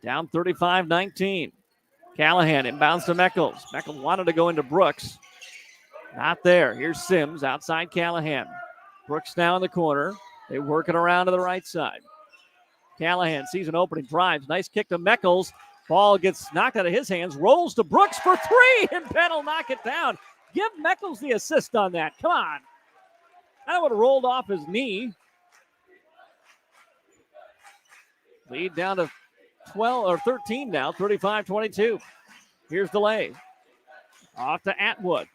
Speaker 2: Down 35-19. Callahan inbounds to Meckles. Meckles wanted to go into Brooks. Not there. Here's Sims outside Callahan. Brooks now in the corner. They work it around to the right side. Callahan sees an opening, drives. Nice kick to Meckles. Ball gets knocked out of his hands. Rolls to Brooks for three, and Penn will knock it down. Give Meckles the assist on that. Come on. That would have rolled off his knee. Lead down to 12 or 13 now, 35-22. Here's DeLay. Off to Atwood.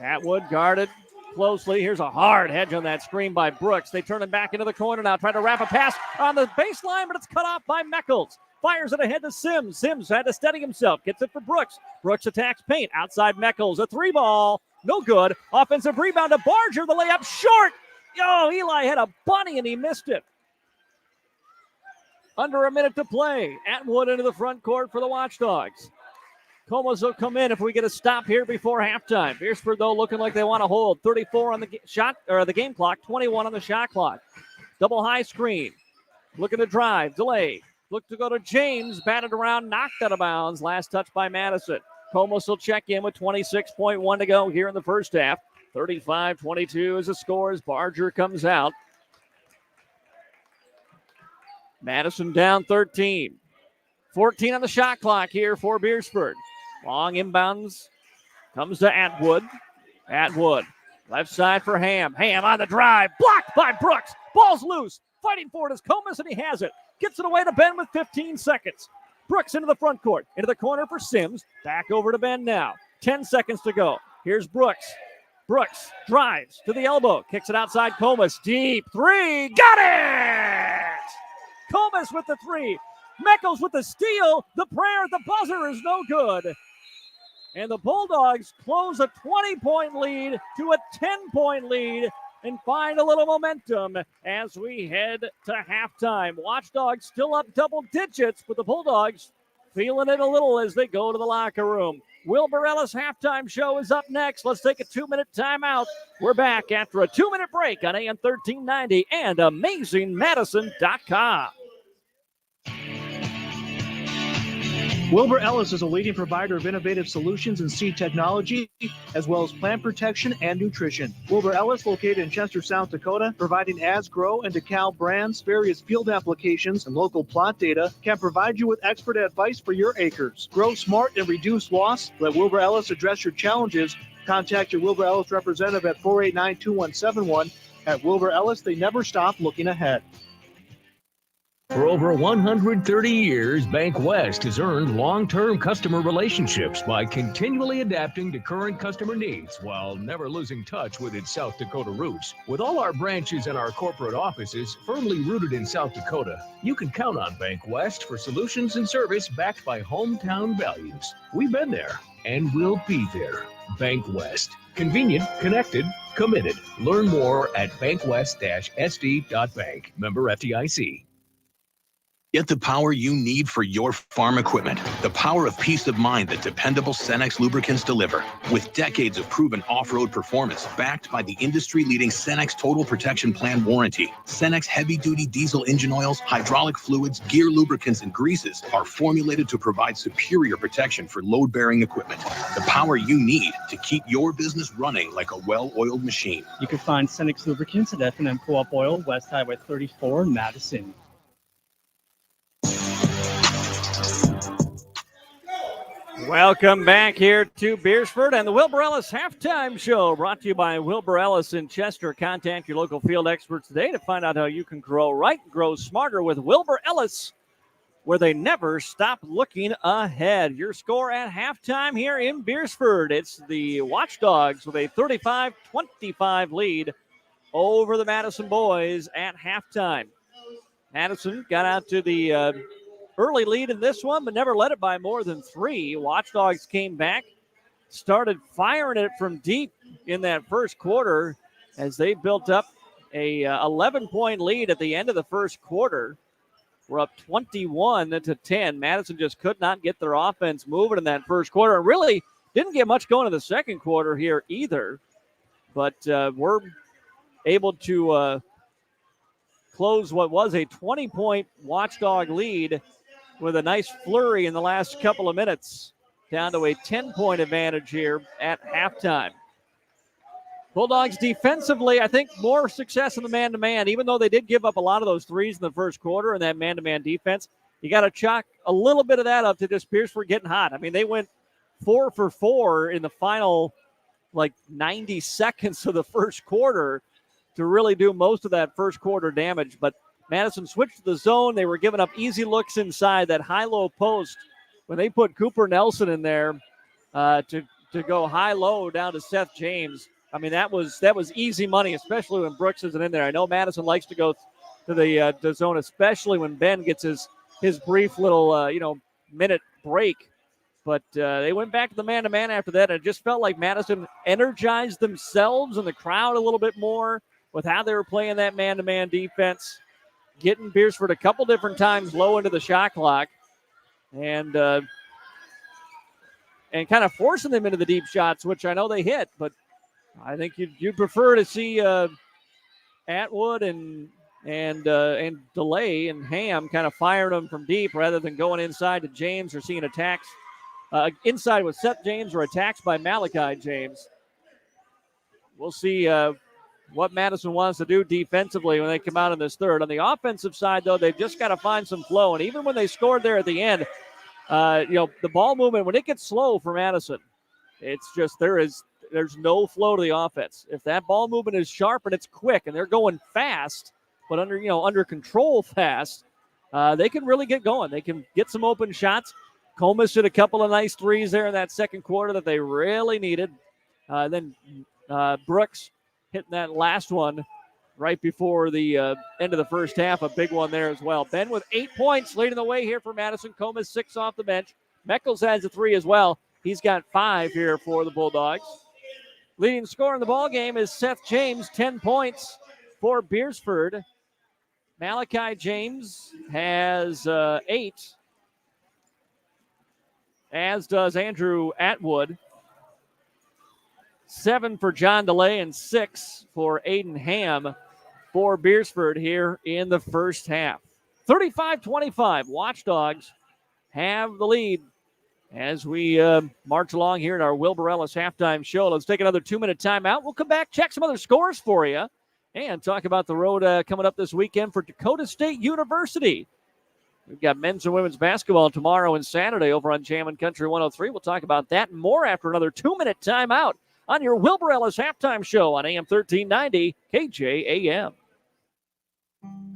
Speaker 2: Atwood guarded closely. Here's a hard hedge on that screen by Brooks. They turn it back into the corner now, trying to wrap a pass on the baseline, but it's cut off by Meckles. Fires it ahead to Sims. Sims had to steady himself. Gets it for Brooks. Brooks attacks paint. Outside Meckles. A three ball. No good. Offensive rebound to Barger. The layup short. Oh, Eli had a bunny and he missed it. Under a minute to play. Atwood into the front court for the Watchdogs. Comas will come in if we get a stop here before halftime. Beresford, though, looking like they want to hold. 34 on the shot or the game clock, 21 on the shot clock. Double high screen. Looking to drive. Delay. Look to go to James. Batted around, knocked out of bounds. Last touch by Madison. Comas will check in with 26.1 to go here in the first half. 35-22 is the score as Barger comes out. Madison down 13. 14 on the shot clock here for Beresford. Long inbounds. Comes to Atwood. Atwood. Left side for Ham. Ham on the drive. Blocked by Brooks. Ball's loose. Fighting for it is Comas, and he has it. Gets it away to Ben with 15 seconds. Brooks into the front court. Into the corner for Sims. Back over to Ben now. 10 seconds to go. Here's Brooks. Brooks drives to the elbow. Kicks it outside Comas. Deep three. Got it! Comas with the three. Meckles with the steal. The prayer at the buzzer is no good. And the Bulldogs close a 20-point lead to a 10-point lead and find a little momentum as we head to halftime. Watchdogs still up double digits, but the Bulldogs feeling it a little as they go to the locker room. Wilbur Ellis halftime show is up next. Let's take a 2-minute timeout. We're back after a 2-minute break on AM 1390 and AmazingMadison.com.
Speaker 18: Wilbur Ellis is a leading provider of innovative solutions in seed technology, as well as plant protection and nutrition. Wilbur Ellis, located in Chester, South Dakota, providing As Grow and DeKalb brands, various field applications, and local plot data, can provide you with expert advice for your acres. Grow smart and reduce loss. Let Wilbur Ellis address your challenges. Contact your Wilbur Ellis representative at 489-2171. At Wilbur Ellis, they never stop looking ahead.
Speaker 19: For over 130 years, Bank West has earned long-term customer relationships by continually adapting to current customer needs while never losing touch with its South Dakota roots. With all our branches and our corporate offices firmly rooted in South Dakota, you can count on Bank West for solutions and service backed by hometown values. We've been there and we'll be there. Bank West. Convenient, connected, committed. Learn more at bankwest-sd.bank. Member FDIC.
Speaker 4: Get the power you need for your farm equipment. The power of peace of mind that dependable Cenex lubricants deliver. With decades of proven off-road performance backed by the industry-leading Cenex Total Protection Plan warranty. Cenex heavy-duty diesel engine oils, hydraulic fluids, gear lubricants, and greases are formulated to provide superior protection for load-bearing equipment. The power you need to keep your business running like a well-oiled machine.
Speaker 5: You can find Cenex lubricants at F&M Co-op Oil, West Highway 34 in Madison.
Speaker 2: Welcome back here to Beresford and the Wilbur Ellis Halftime Show, brought to you by Wilbur Ellis in Chester. Contact your local field experts today to find out how you can grow right, grow smarter with Wilbur Ellis, where they never stop looking ahead. Your score at halftime here in Beresford. It's the Watchdogs with a 35-25 lead over the Madison boys at halftime. Madison got out to the early lead in this one, but never led it by more than 3. Watchdogs came back, started firing it from deep in that first quarter as they built up a 11-point lead at the end of the first quarter. We're up 21-10. Madison just could not get their offense moving in that first quarter, and really didn't get much going in the second quarter here either. But we're able to close what was a 20-point Watchdog lead with a nice flurry in the last couple of minutes, down to a 10-point advantage here at halftime. Bulldogs defensively, I think more success in the man-to-man, even though they did give up a lot of those threes in the first quarter in that man-to-man defense. You got to chalk a little bit of that up to just Beresford getting hot. I mean, they went 4 for 4 in the final, 90 seconds of the first quarter to really do most of that first quarter damage. But Madison switched to the zone. They were giving up easy looks inside that high-low post. When they put Cooper Nelson in there to go high-low down to Seth James, I mean, that was easy money, especially when Brooks isn't in there. I know Madison likes to go to the zone, especially when Ben gets his brief little, minute break. But they went back to the man-to-man after that, and it just felt like Madison energized themselves and the crowd a little bit more with how they were playing that man-to-man defense, getting Beresford a couple different times low into the shot clock and kind of forcing them into the deep shots, which I know they hit, but I think you'd prefer to see Atwood and DeLay and Ham kind of firing them from deep rather than going inside to James or seeing attacks inside with Seth James or attacks by Malachi James. We'll see what Madison wants to do defensively when they come out in this third. On the offensive side, though, they've just got to find some flow. And even when they scored there at the end, the ball movement, when it gets slow for Madison, it's just there's no flow to the offense. If that ball movement is sharp and it's quick and they're going fast, but under control fast, they can really get going. They can get some open shots. Comas hit a couple of nice threes there in that second quarter that they really needed. Then Brooks hitting that last one right before the end of the first half, a big one there as well. Ben with 8 points leading the way here for Madison. Comas 6 off the bench. Meckles has a 3 as well. He's got 5 here for the Bulldogs. Leading scorer in the ball game is Seth James, 10 points for Beresford. Malachi James has 8, as does Andrew Atwood. 7 for John DeLay and 6 for Aiden Ham for Beresford here in the first half. 35-25, Watchdogs have the lead as we march along here in our Wilbur Ellis halftime show. Let's take another 2-minute timeout. We'll come back, check some other scores for you, and talk about the road coming up this weekend for Dakota State University. We've got men's and women's basketball tomorrow and Saturday over on Jam and Country 103. We'll talk about that and more after another 2-minute timeout on your Wilbur Ellis halftime show on AM 1390 KJAM.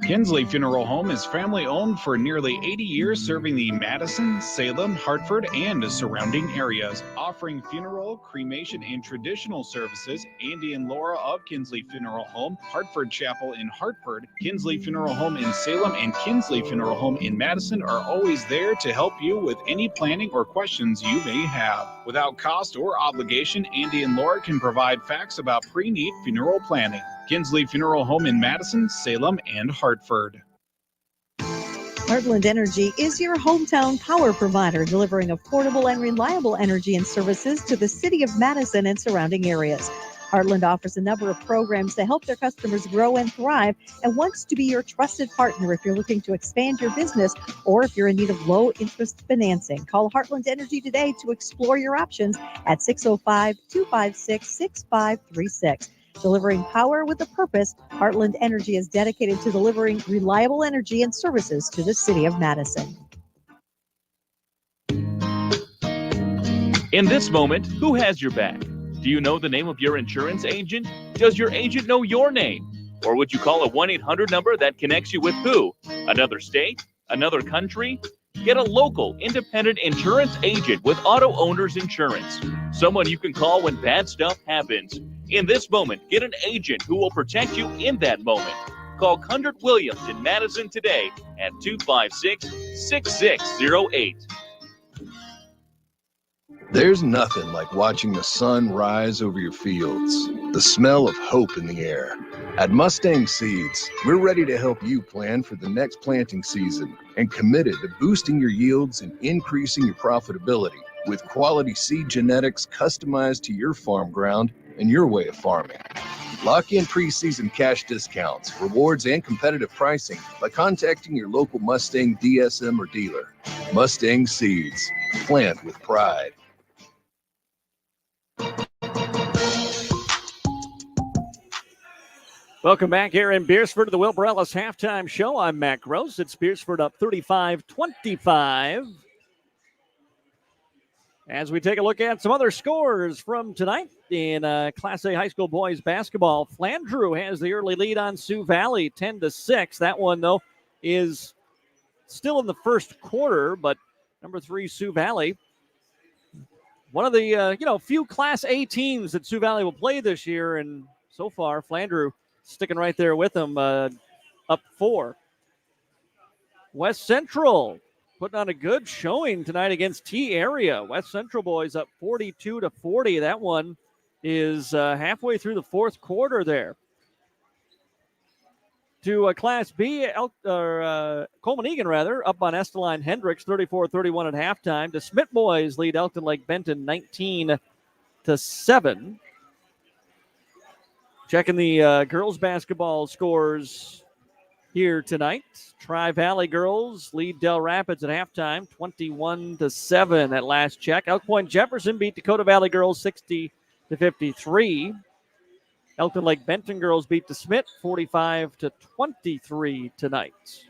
Speaker 6: Kinsley Funeral Home is family-owned for nearly 80 years, serving the Madison, Salem, Hartford, and surrounding areas. Offering funeral, cremation, and traditional services, Andy and Laura of Kinsley Funeral Home, Hartford Chapel in Hartford, Kinsley Funeral Home in Salem, and Kinsley Funeral Home in Madison are always there to help you with any planning or questions you may have. Without cost or obligation, Andy and Laura can provide facts about pre-need funeral planning. Kinsley Funeral Home in Madison, Salem, and Hartford.
Speaker 7: Heartland Energy is your hometown power provider, delivering affordable and reliable energy and services to the city of Madison and surrounding areas. Heartland offers a number of programs to help their customers grow and thrive and wants to be your trusted partner if you're looking to expand your business or if you're in need of low-interest financing. Call Heartland Energy today to explore your options at 605-256-6536. Delivering power with a purpose, Heartland Energy is dedicated to delivering reliable energy and services to the city of Madison.
Speaker 8: In this moment, who has your back? Do you know the name of your insurance agent? Does your agent know your name? Or would you call a 1-800 number that connects you with who? Another state? Another country? Get a local, independent insurance agent with Auto Owners Insurance. Someone you can call when bad stuff happens. In this moment, get an agent who will protect you in that moment. Call Kundert Williams in Madison today at 256-6608.
Speaker 9: There's nothing like watching the sun rise over your fields, the smell of hope in the air. At Mustang Seeds, we're ready to help you plan for the next planting season and committed to boosting your yields and increasing your profitability with quality seed genetics customized to your farm ground and your way of farming. Lock in preseason cash discounts, rewards, and competitive pricing by contacting your local Mustang DSM or dealer. Mustang Seeds, plant with pride.
Speaker 2: Welcome back here in Beresford to the Wilbur Ellis Halftime Show. I'm Matt Gross. It's Beresford up 35-25. As we take a look at some other scores from tonight in Class A high school boys basketball, Flandreau has the early lead on Sioux Valley, 10-6. That one, though, is still in the first quarter, but number 3, Sioux Valley, one of the few Class A teams that Sioux Valley will play this year, and so far, Flandreau sticking right there with them, up 4. West Central putting on a good showing tonight against T-Area. West Central boys up 42-40. That one is halfway through the fourth quarter there. To Class B, Coleman Egan, up on Esteline Hendricks, 34-31 at halftime. The Smith boys lead Elkton Lake Benton 19-7. Checking the girls basketball scores here tonight. Tri-Valley girls lead Del Rapids at halftime, 21-7 at last check. Elk Point Jefferson beat Dakota Valley girls 60-53. Elkton Lake Benton girls beat DeSmit 45-23 tonight.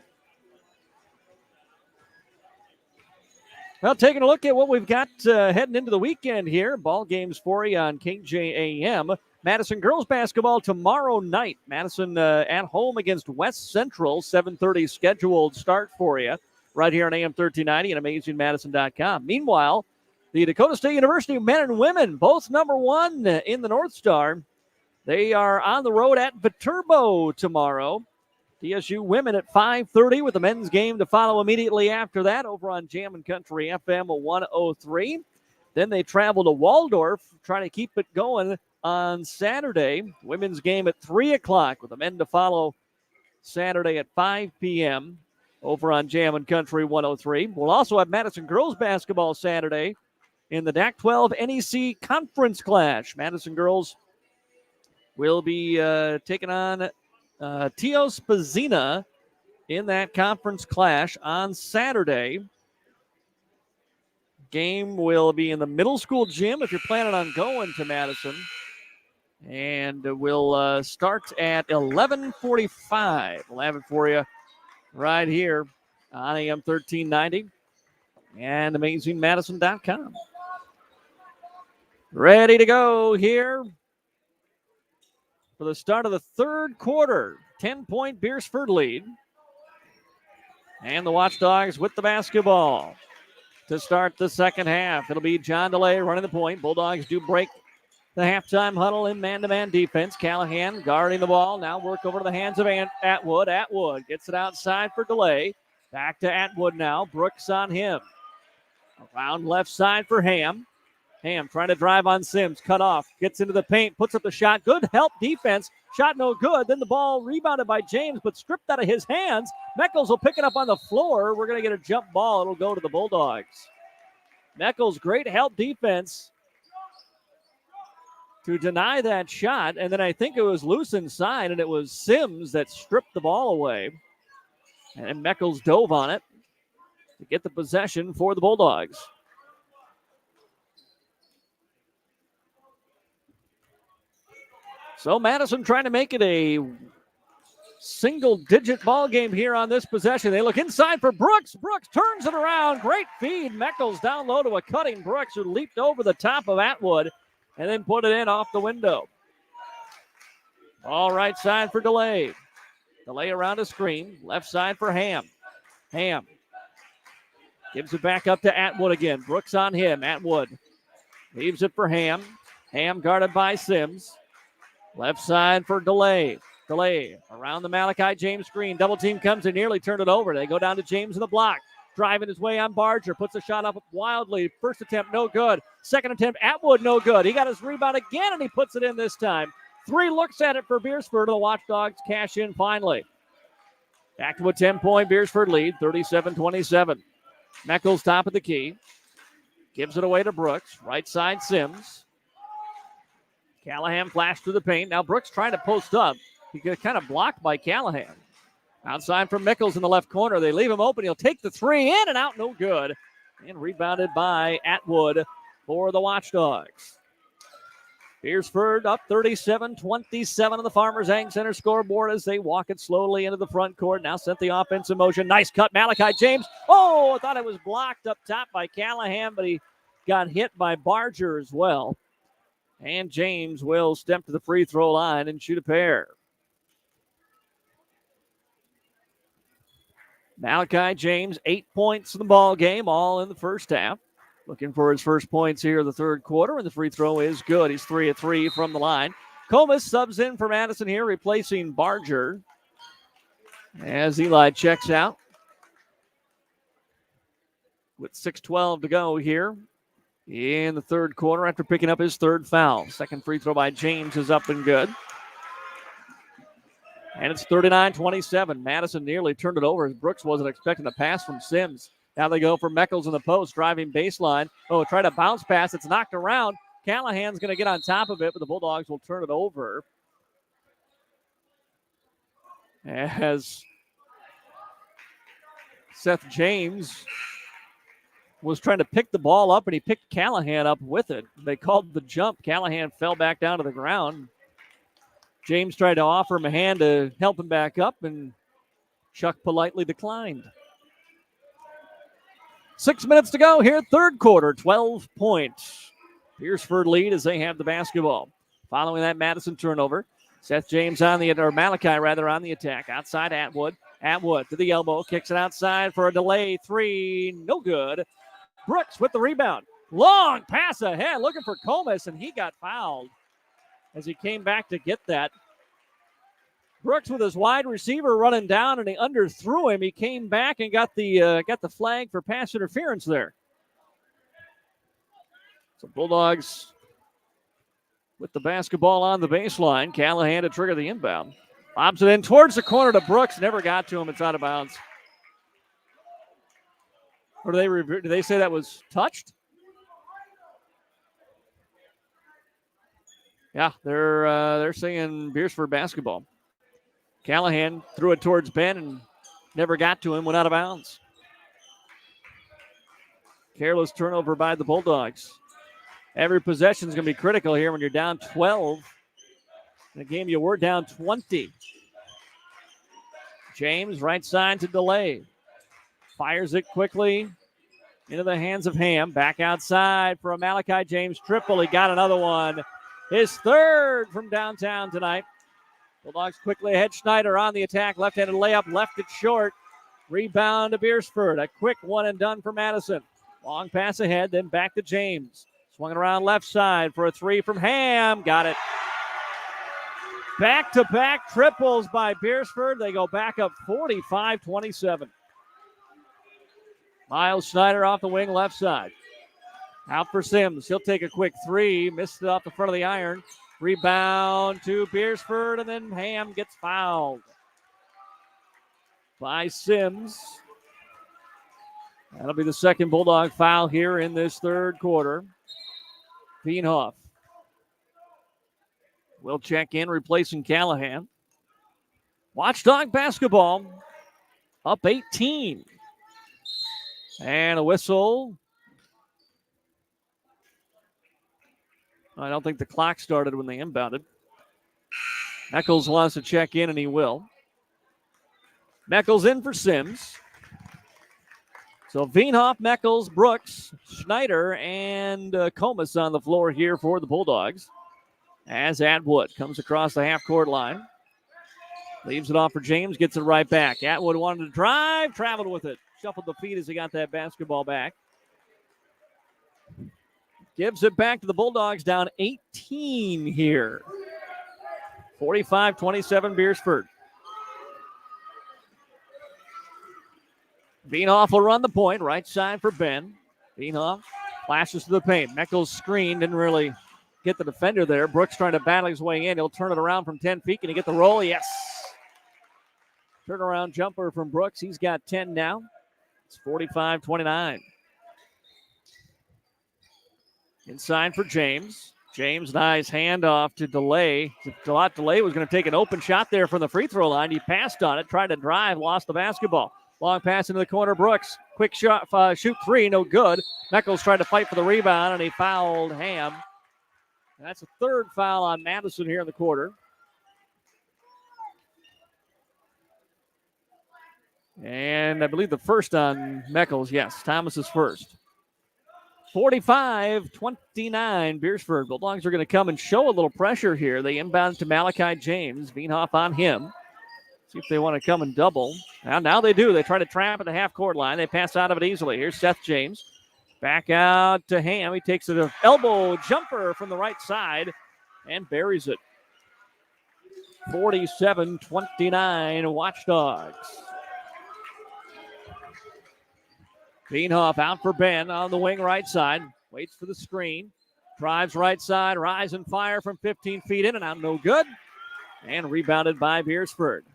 Speaker 2: Well, taking a look at what we've got heading into the weekend here. Ball games for you on KJAM. Madison girls basketball tomorrow night. Madison at home against West Central. 7:30 scheduled start for you right here on AM 1390 and AmazingMadison.com. Meanwhile, the Dakota State University men and women, both number 1 in the North Star. They are on the road at Viterbo tomorrow. DSU women at 5:30 with the men's game to follow immediately after that over on Jammin' Country FM 103. Then they travel to Waldorf, trying to keep it going on Saturday. Women's game at 3 o'clock with the men to follow Saturday at 5 p.m. over on Jammin' Country 103. We'll also have Madison girls basketball Saturday in the DAC-12 NEC Conference Clash. Madison girls will be taking on Tio Spazina in that conference clash on Saturday. Game will be in the middle school gym if you're planning on going to Madison. And we'll start at 11:45. We'll have it for you right here on AM 1390 and AmazingMadison.com. Ready to go here for the start of the third quarter. 10-point Beresford lead. And the Watchdogs with the basketball to start the second half. It'll be John DeLay running the point. Bulldogs do break the halftime huddle in man-to-man defense. Callahan guarding the ball. Now work over to the hands of Atwood. Atwood gets it outside for DeLay. Back to Atwood now. Brooks on him. Around left side for Ham. Ham trying to drive on Sims. Cut off. Gets into the paint. Puts up the shot. Good help defense. Shot no good. Then the ball rebounded by James, but stripped out of his hands. Meckles will pick it up on the floor. We're going to get a jump ball. It'll go to the Bulldogs. Meckles, great help defense to deny that shot. And then I think it was loose inside, and it was Sims that stripped the ball away. And Meckles dove on it to get the possession for the Bulldogs. So Madison trying to make it a single-digit ball game here on this possession. They look inside for Brooks. Brooks turns it around. Great feed. Meckles down low to a cutting Brooks who leaped over the top of Atwood and then put it in off the window. All right side for Delay. Delay around a screen. Left side for Ham. Ham gives it back up to Atwood again. Brooks on him. Atwood leaves it for Ham. Ham guarded by Sims. Left side for Delay. Delay around the Malachi James screen. Double team comes and nearly turned it over. They go down to James in the block. Driving his way on Barger. Puts a shot up wildly. First attempt, no good. Second attempt, Atwood, no good. He got his rebound again, and he puts it in this time. 3 looks at it for Beresford. The Watchdogs cash in finally. Back to a 10-point Beresford lead, 37-27. Meckles top of the key. Gives it away to Brooks. Right side, Sims. Callahan flashed through the paint. Now Brooks trying to post up. He got kind of blocked by Callahan. Outside from Meckles in the left corner. They leave him open. He'll take the 3 in and out. No good. And rebounded by Atwood for the Watchdogs. Beresford up 37-27 on the Farmers Ag Center scoreboard as they walk it slowly into the front court. Now sent the offense in motion. Nice cut, Malachi James. Oh, I thought it was blocked up top by Callahan, but he got hit by Barger as well. And James will step to the free throw line and shoot a pair. Malachi James, 8 points in the ball game, all in the first half. Looking for his first points here in the third quarter, and the free throw is good. He's 3 of 3 from the line. Comas subs in for Madison here, replacing Barger as Eli checks out. With 6:12 to go here in the third quarter after picking up his third foul. Second free throw by James is up and good. And it's 39-27. Madison nearly turned it over as Brooks wasn't expecting a pass from Sims. Now they go for Meckles in the post, driving baseline. Oh, try to bounce pass. It's knocked around. Callahan's going to get on top of it, but the Bulldogs will turn it over. As Seth James was trying to pick the ball up, and he picked Callahan up with it. They called the jump. Callahan fell back down to the ground. James tried to offer him a hand to help him back up, and Chuck politely declined. 6 minutes to go here, third quarter, 12 points. Beresford lead as they have the basketball. Following that Madison turnover, Seth James Malachi on the attack. Outside Atwood. Atwood to the elbow, kicks it outside for a delay. 3, no good. Brooks with the rebound. Long pass ahead, looking for Comas, and he got fouled as he came back to get that. Brooks with his wide receiver running down, and he underthrew him. He came back and got the flag for pass interference there. So Bulldogs with the basketball on the baseline. Callahan to trigger the inbound. Lobs it in towards the corner to Brooks. Never got to him. It's out of bounds. Or do they say that was touched? Yeah, they're saying Beresford basketball. Callahan threw it towards Ben and never got to him, went out of bounds. Careless turnover by the Bulldogs. Every possession is going to be critical here when you're down 12. In a game you were down 20. James, right side to Delay. Fires it quickly into the hands of Ham. Back outside for a Malachi James triple. He got another one. His third from downtown tonight. Bulldogs quickly ahead. Schneider on the attack. Left-handed layup. Left it short. Rebound to Beresford. A quick one and done for Madison. Long pass ahead. Then back to James. Swung it around left side for a 3 from Ham. Got it. Back-to-back triples by Beresford. They go back up 45-27. Miles Schneider off the wing left side. Out for Sims. He'll take a quick three. Missed it off the front of the iron. Rebound to Beresford, and then Ham gets fouled by Sims. That'll be the second Bulldog foul here in this third quarter. Veenhoff will check in, replacing Callahan. Watchdog basketball up 18. And a whistle. I don't think the clock started when they inbounded. Meckles wants to check in, and he will. Meckles in for Sims. So Veenhoff, Meckles, Brooks, Schneider, and Comas on the floor here for the Bulldogs. As Atwood comes across the half-court line. Leaves it off for James, gets it right back. Atwood wanted to drive, traveled with it. Shuffled the feet as he got that basketball back. Gives it back to the Bulldogs, down 18 here. 45-27 Beresford. Veenhoff will run the point, right side for Ben. Veenhoff flashes to the paint. Meckles screen, didn't really get the defender there. Brooks trying to battle his way in. He'll turn it around from 10 feet. Can he get the roll? Yes. Turnaround jumper from Brooks. He's got 10 now. It's 45-29. Inside for James. James, nice handoff to Delay. Delay was going to take an open shot there from the free throw line. He passed on it, tried to drive, lost the basketball. Long pass into the corner, Brooks. Quick shot, shoot three, no good. Meckles tried to fight for the rebound, and he fouled Ham. And that's a third foul on Madison here in the quarter. And I believe the first on Meckles, yes. Thomas is first. 45-29, Beresford. Bulldogs are going to come and show a little pressure here. They inbound to Malachi James. Veenhoff on him. See if they want to come and double. Now they do. They try to trap at the half-court line. They pass out of it easily. Here's Seth James. Back out to Ham. He takes an elbow jumper from the right side and buries it. 47-29, Watchdogs. Veenhoff out for Ben on the wing right side. Waits for the screen. Drives right side. Rise and fire from 15 feet in and out. No good. And rebounded by Beresford.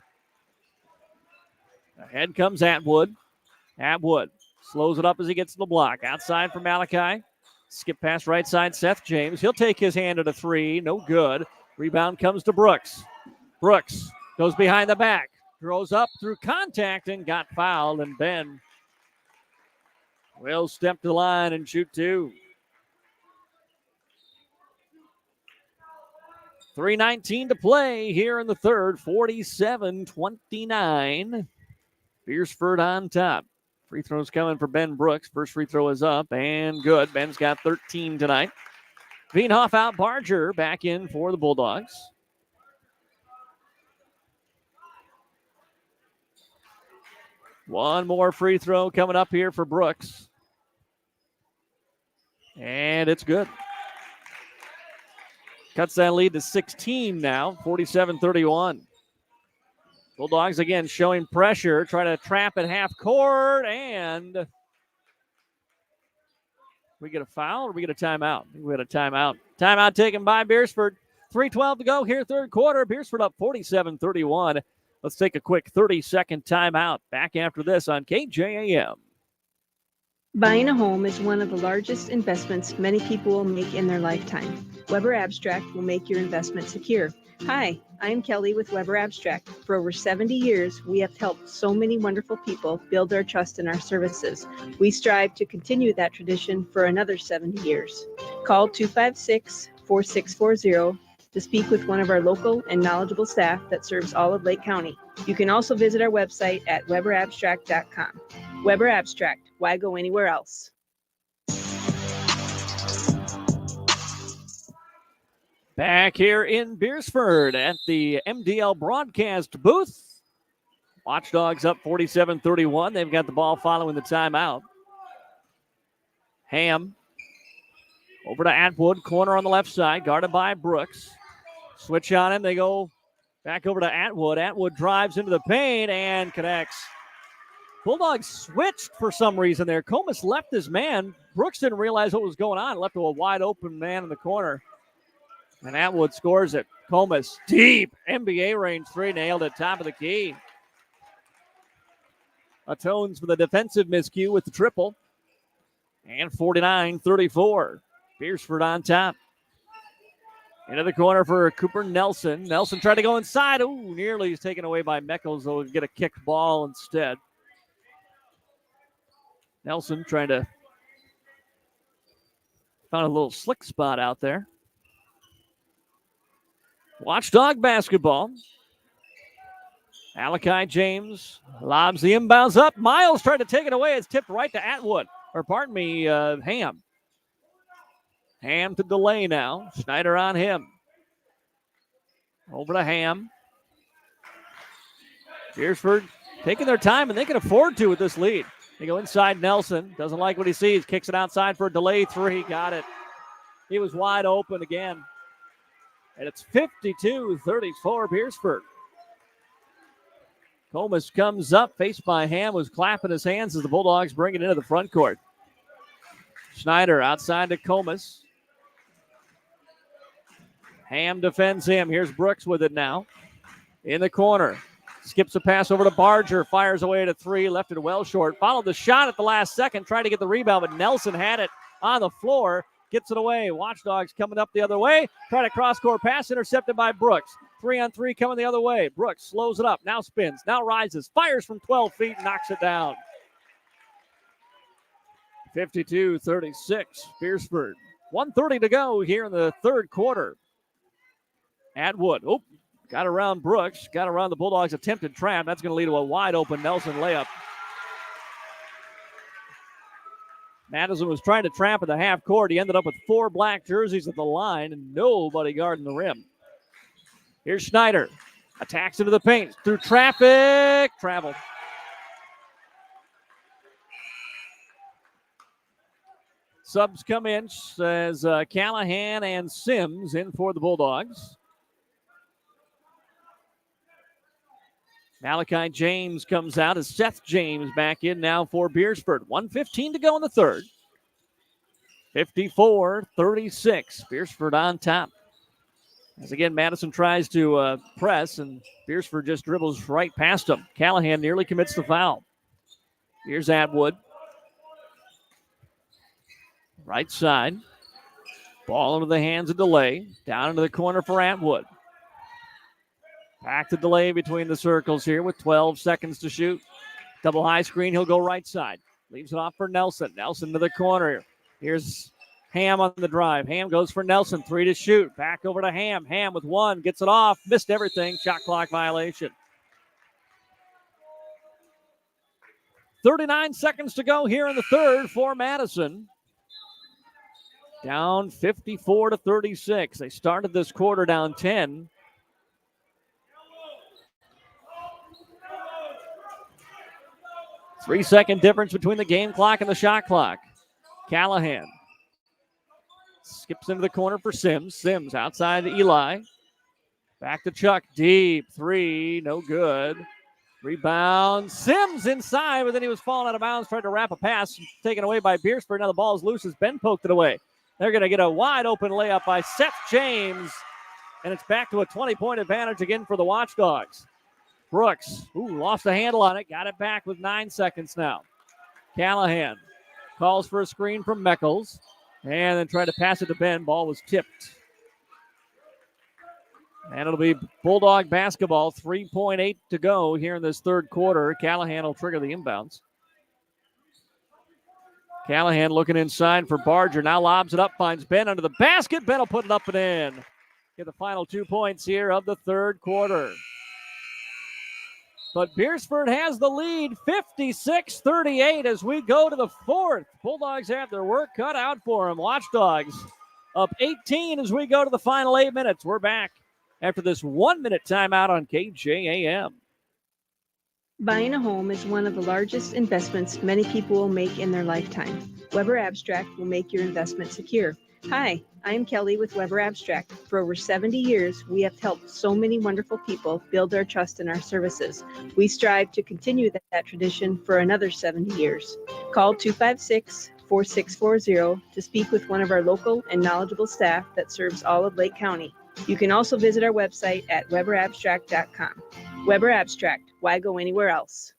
Speaker 2: Ahead comes Atwood. Atwood slows it up as he gets to the block. Outside for Malachi. Skip past right side Seth James. He'll take his hand at a three. No good. Rebound comes to Brooks. Brooks goes behind the back. Throws up through contact and got fouled. And Ben will step to the line and shoot two. 3:19 to play here in the third. 47-29. Beresford on top. Free throws coming for Ben Brooks. First free throw is up and good. Ben's got 13 tonight. Veenhoff out. Barger back in for the Bulldogs. One more free throw coming up here for Brooks. And it's good. Cuts that lead to 16 now, 47-31. Bulldogs again showing pressure, try to trap at half court, and we get a foul or we get a timeout? I think we had a timeout. Timeout taken by Beresford. 3:12 to go here, third quarter. Beresford up 47-31. Let's take a quick 30-second timeout. Back after this on KJAM.
Speaker 10: Buying a home is one of the largest investments many people will make in their lifetime. Weber Abstract will make your investment secure. Hi, I'm Kelly with Weber Abstract. For over 70 years, we have helped so many wonderful people build their trust in our services. We strive to continue that tradition for another 70 years. Call 256-4640 to speak with one of our local and knowledgeable staff that serves all of Lake County. You can also visit our website at weberabstract.com. Weber Abstract, why go anywhere else?
Speaker 2: Back here in Beresford at the MDL broadcast booth. Watchdogs up 47-31. They've got the ball following the timeout. Ham over to Atwood, corner on the left side, guarded by Brooks. Switch on him. They go back over to Atwood. Atwood drives into the paint and connects. Bulldogs switched for some reason there. Comus left his man. Brooks didn't realize what was going on. Left to a wide open man in the corner. And Atwood scores it. Comus, deep NBA range three, nailed it, top of the key. Atones for the defensive miscue with the triple. And 49-34. Beresford on top. Into the corner for Cooper Nelson. Nelson tried to go inside. Ooh, nearly he's taken away by Meckles. They'll get a kicked ball instead. Nelson trying to found a little slick spot out there. Watchdog basketball. Alakai James lobs the inbounds up. Miles tried to take it away. It's tipped right to Atwood. Or pardon me, Ham. Ham to delay now. Schneider on him. Over to Ham. Beresford taking their time, and they can afford to with this lead. They go inside Nelson. Doesn't like what he sees. Kicks it outside for a delay three. Got it. He was wide open again. And it's 52-34 Beresford. Comus comes up, faced by Ham, was clapping his hands as the Bulldogs bring it into the front court. Schneider outside to Comus. Ham defends him. Here's Brooks with it now. In the corner. Skips a pass over to Barger. Fires away to three. Left it well short. Followed the shot at the last second. Tried to get the rebound, but Nelson had it on the floor. Gets it away. Watchdogs coming up the other way. Try to cross-court pass. Intercepted by Brooks. 3-on-3 coming the other way. Brooks slows it up. Now spins. Now rises. Fires from 12 feet. Knocks it down. 52-36. Beresford. 1:30 to go here in the third quarter. Atwood. Oh, got around Brooks. Got around the Bulldogs' attempted trap. That's going to lead to a wide-open Nelson layup. Madison was trying to trap at the half court. He ended up with 4 black jerseys at the line and nobody guarding the rim. Here's Schneider. Attacks into the paint. Through traffic. Travel. Subs come in as Callahan and Sims in for the Bulldogs. Malachi James comes out as Seth James back in now for Beresford. 1:15 to go in the third. 54-36. Beresford on top. As again, Madison tries to press, and Beresford just dribbles right past him. Callahan nearly commits the foul. Here's Atwood. Right side. Ball into the hands of Delay. Down into the corner for Atwood. Back to Delay between the circles here with 12 seconds to shoot. Double high screen. He'll go right side. Leaves it off for Nelson. Nelson to the corner. Here's Ham on the drive. Ham goes for Nelson. 3 to shoot. Back over to Ham. Ham with 1. Gets it off. Missed everything. Shot clock violation. 39 seconds to go here in the third for Madison. Down 54-36. They started this quarter down 10. Three-second difference between the game clock and the shot clock. Callahan skips into the corner for Sims. Sims outside to Eli. Back to Chuck. Deep. 3. No good. Rebound. Sims inside, but then he was falling out of bounds. Tried to wrap a pass. Taken away by Beresford. Now the ball is loose as Ben poked it away. They're going to get a wide open layup by Seth James. And it's back to a 20-point advantage again for the Watchdogs. Brooks, lost the handle on it. Got it back with 9 seconds now. Callahan calls for a screen from Meckles. And then tried to pass it to Ben. Ball was tipped. And it'll be Bulldog basketball. 3.8 to go here in this third quarter. Callahan will trigger the inbounds. Callahan looking inside for Barger. Now lobs it up. Finds Ben under the basket. Ben will put it up and in. Get the final 2 points here of the third quarter. But Beresford has the lead, 56-38 as we go to the fourth. Bulldogs have their work cut out for them. Watchdogs up 18 as we go to the final 8 minutes. We're back after this 1-minute timeout on KJAM.
Speaker 10: Buying a home is one of the largest investments many people will make in their lifetime. Weber Abstract will make your investment secure. Hi, I'm Kelly with Weber Abstract. For over 70 years, we have helped so many wonderful people build their trust in our services. We strive to continue that tradition for another 70 years. Call 256-4640 to speak with one of our local and knowledgeable staff that serves all of Lake County. You can also visit our website at weberabstract.com. Weber Abstract, why go anywhere else?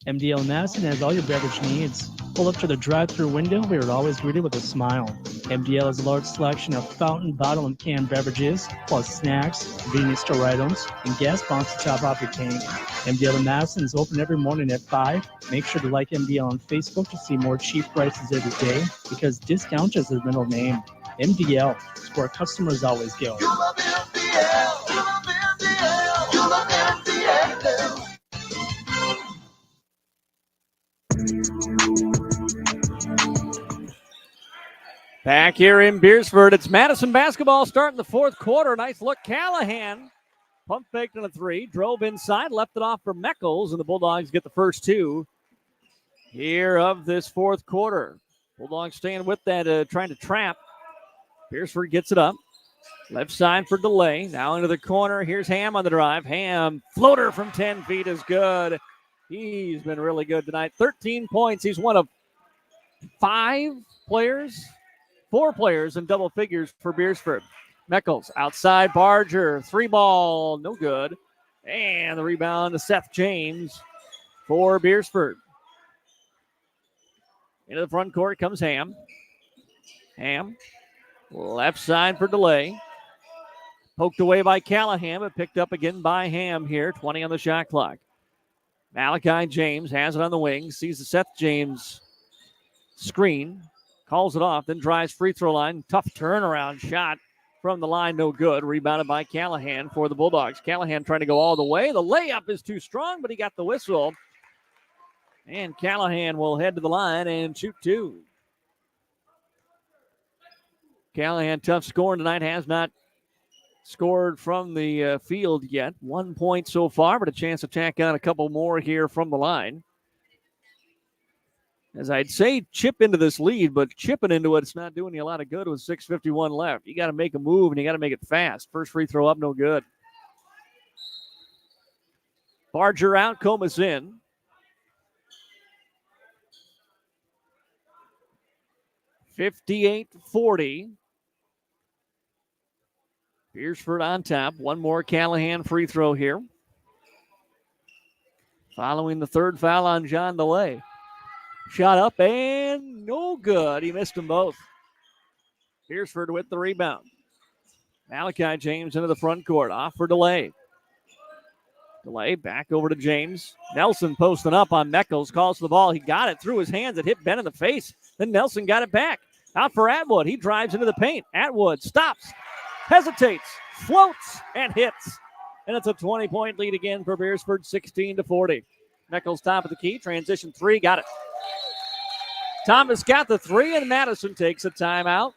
Speaker 5: MDL Madison has all your beverage needs. Pull up to the drive-thru window where you're always greeted with a smile. MDL has a large selection of fountain, bottle, and canned beverages, plus snacks, convenience store items, and gas pumps to top off your tank. MDL in Madison is open every morning at 5. Make sure to like MDL on Facebook to see more cheap prices every day, because discount is their middle name. MDL is where customers always go.
Speaker 11: You love MDL. You love MDL. You love MDL.
Speaker 2: Back here in Beresford, it's Madison basketball starting the fourth quarter. Nice look. Callahan pump faked on a three, drove inside, left it off for Meckles, and the Bulldogs get the first two here of this fourth quarter. Bulldogs staying with that, trying to trap. Beresford gets it up. Left side for delay. Now into the corner. Here's Ham on the drive. Ham, floater from 10 feet is good. He's been really good tonight. 13 points. He's one of 4 players in double figures for Beresford. Meckles outside Barger. 3 ball, no good. And the rebound to Seth James for Beresford. Into the front court comes Ham. Ham, left side for delay. Poked away by Callahan, but picked up again by Ham here. 20 on the shot clock. Malachi James has it on the wing. Sees the Seth James screen. Calls it off, then drives free throw line. Tough turnaround shot from the line, no good. Rebounded by Callahan for the Bulldogs. Callahan trying to go all the way. The layup is too strong, but he got the whistle. And Callahan will head to the line and shoot 2. Callahan, tough scoring tonight, has not scored from the field yet. 1 point so far, but a chance to tack on a couple more here from the line. As I'd say, chip into this lead, but chipping into it's not doing you a lot of good with 6:51 left. You got to make a move, and you got to make it fast. First free throw up, no good. Barger out, Comas in. (58-40). Beresford on top. One more Callahan free throw here. Following the third foul on John DeLay. Shot up and no good. He missed them both. Beresford with the rebound. Malachi James into the front court. Off for DeLay. DeLay back over to James. Nelson posting up on Meckles. Calls for the ball. He got it through his hands. It hit Ben in the face. Then Nelson got it back. Out for Atwood. He drives into the paint. Atwood stops. Hesitates. Floats and hits. And it's a 20-point lead again for Beresford. 16-40. Meckles top of the key. Transition 3. Got it. Thomas got the 3, and Madison takes a timeout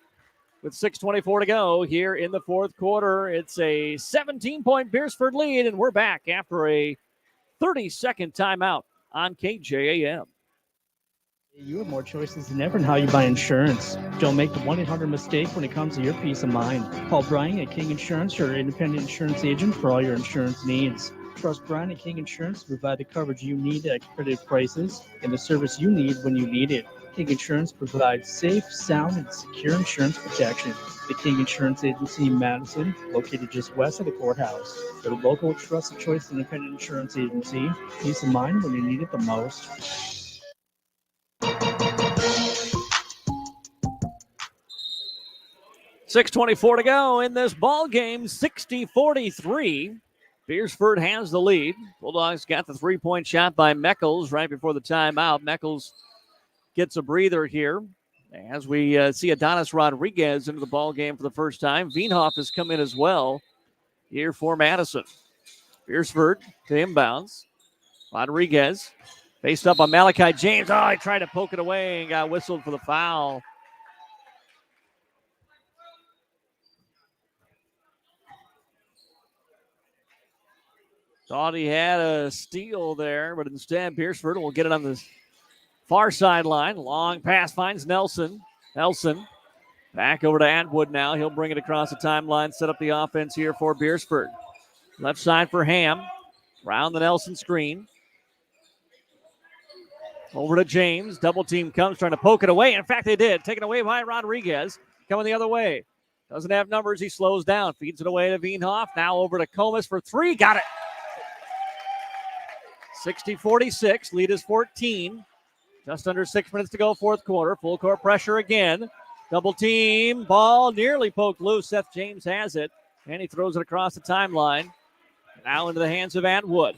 Speaker 2: with 6:24 to go here in the fourth quarter. It's a 17-point Beresford lead, and we're back after a 30-second timeout on KJAM.
Speaker 5: You have more choices than ever in how you buy insurance. Don't make the 1-800 mistake when it comes to your peace of mind. Call Brian at King Insurance, your independent insurance agent for all your insurance needs. Trust Brian at King Insurance to provide the coverage you need at competitive prices and the service you need when you need it. King Insurance provides safe, sound, and secure insurance protection. The King Insurance Agency in Madison, located just west of the courthouse. Their local trusted choice independent insurance agency. Peace of mind when you need it the most.
Speaker 2: $6:24 to go in this ball game. 60-43. Beresford has the lead. Bulldogs got the 3-point shot by Meckles right before the timeout. Meckles gets a breather here as we see Adonis Rodriguez into the ball game for the first time. Veenhoff has come in as well here for Madison. Beresford to inbounds. Rodriguez faced up on Malachi James. Oh, he tried to poke it away and got whistled for the foul. Thought he had a steal there, but instead Beresford will get it on the far sideline. Long pass finds Nelson. Nelson Back over to Atwood now. He'll bring it across the timeline, set up the offense here for Beresford. Left side for Ham. Round the Nelson screen. Over to James. Double team comes, trying to poke it away. In fact, they did. Taken away by Rodriguez. Coming the other way. Doesn't have numbers. He slows down. Feeds it away to Veenhoff. Now over to Comas for three. Got it. 60-46. Lead is 14. Just under 6 minutes to go, fourth quarter. Full court pressure again. Double team. Ball nearly poked loose. Seth James has it. And he throws it across the timeline. Now into the hands of Atwood.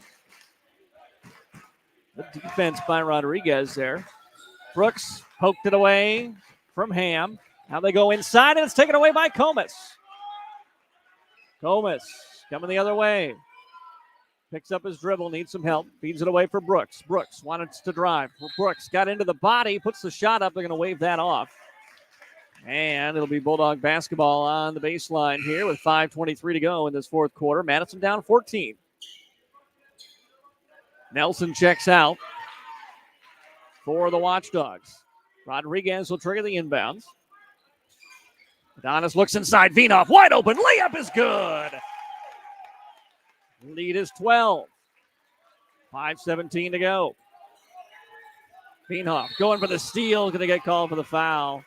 Speaker 2: Good defense by Rodriguez there. Brooks poked it away from Ham. Now they go inside, and it's taken away by Comas. Comas coming the other way. Picks up his dribble, needs some help. Feeds it away for Brooks. Brooks wanted to drive. Brooks got into the body, puts the shot up. They're going to wave that off. And it'll be Bulldog basketball on the baseline here with 5:23 to go in this fourth quarter. Madison down 14. Nelson checks out for the Watchdogs. Rodriguez will trigger the inbounds. Adonis looks inside. Veenhoff wide open. Layup is good. Lead is 12. 5:17 to go. Veenhoff going for the steal. Going to get called for the foul.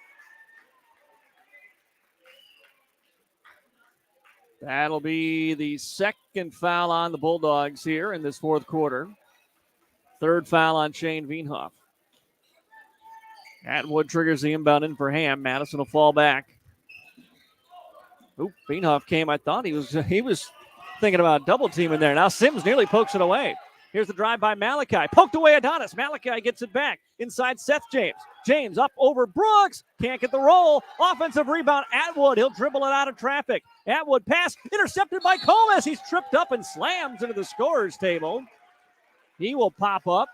Speaker 2: That'll be the second foul on the Bulldogs here in this fourth quarter. Third foul on Shane Veenhoff. Atwood triggers the inbound in for Ham. Madison will fall back. Oop, Veenhoff came. I thought he was thinking about double teaming there. Now Sims nearly pokes it away. Here's the drive by Malachi. Poked away Adonis. Malachi gets it back. Inside Seth James. James up over Brooks. Can't get the roll. Offensive rebound. Atwood. He'll dribble it out of traffic. Atwood pass. Intercepted by Comas. He's tripped up and slams into the scorer's table. He will pop up.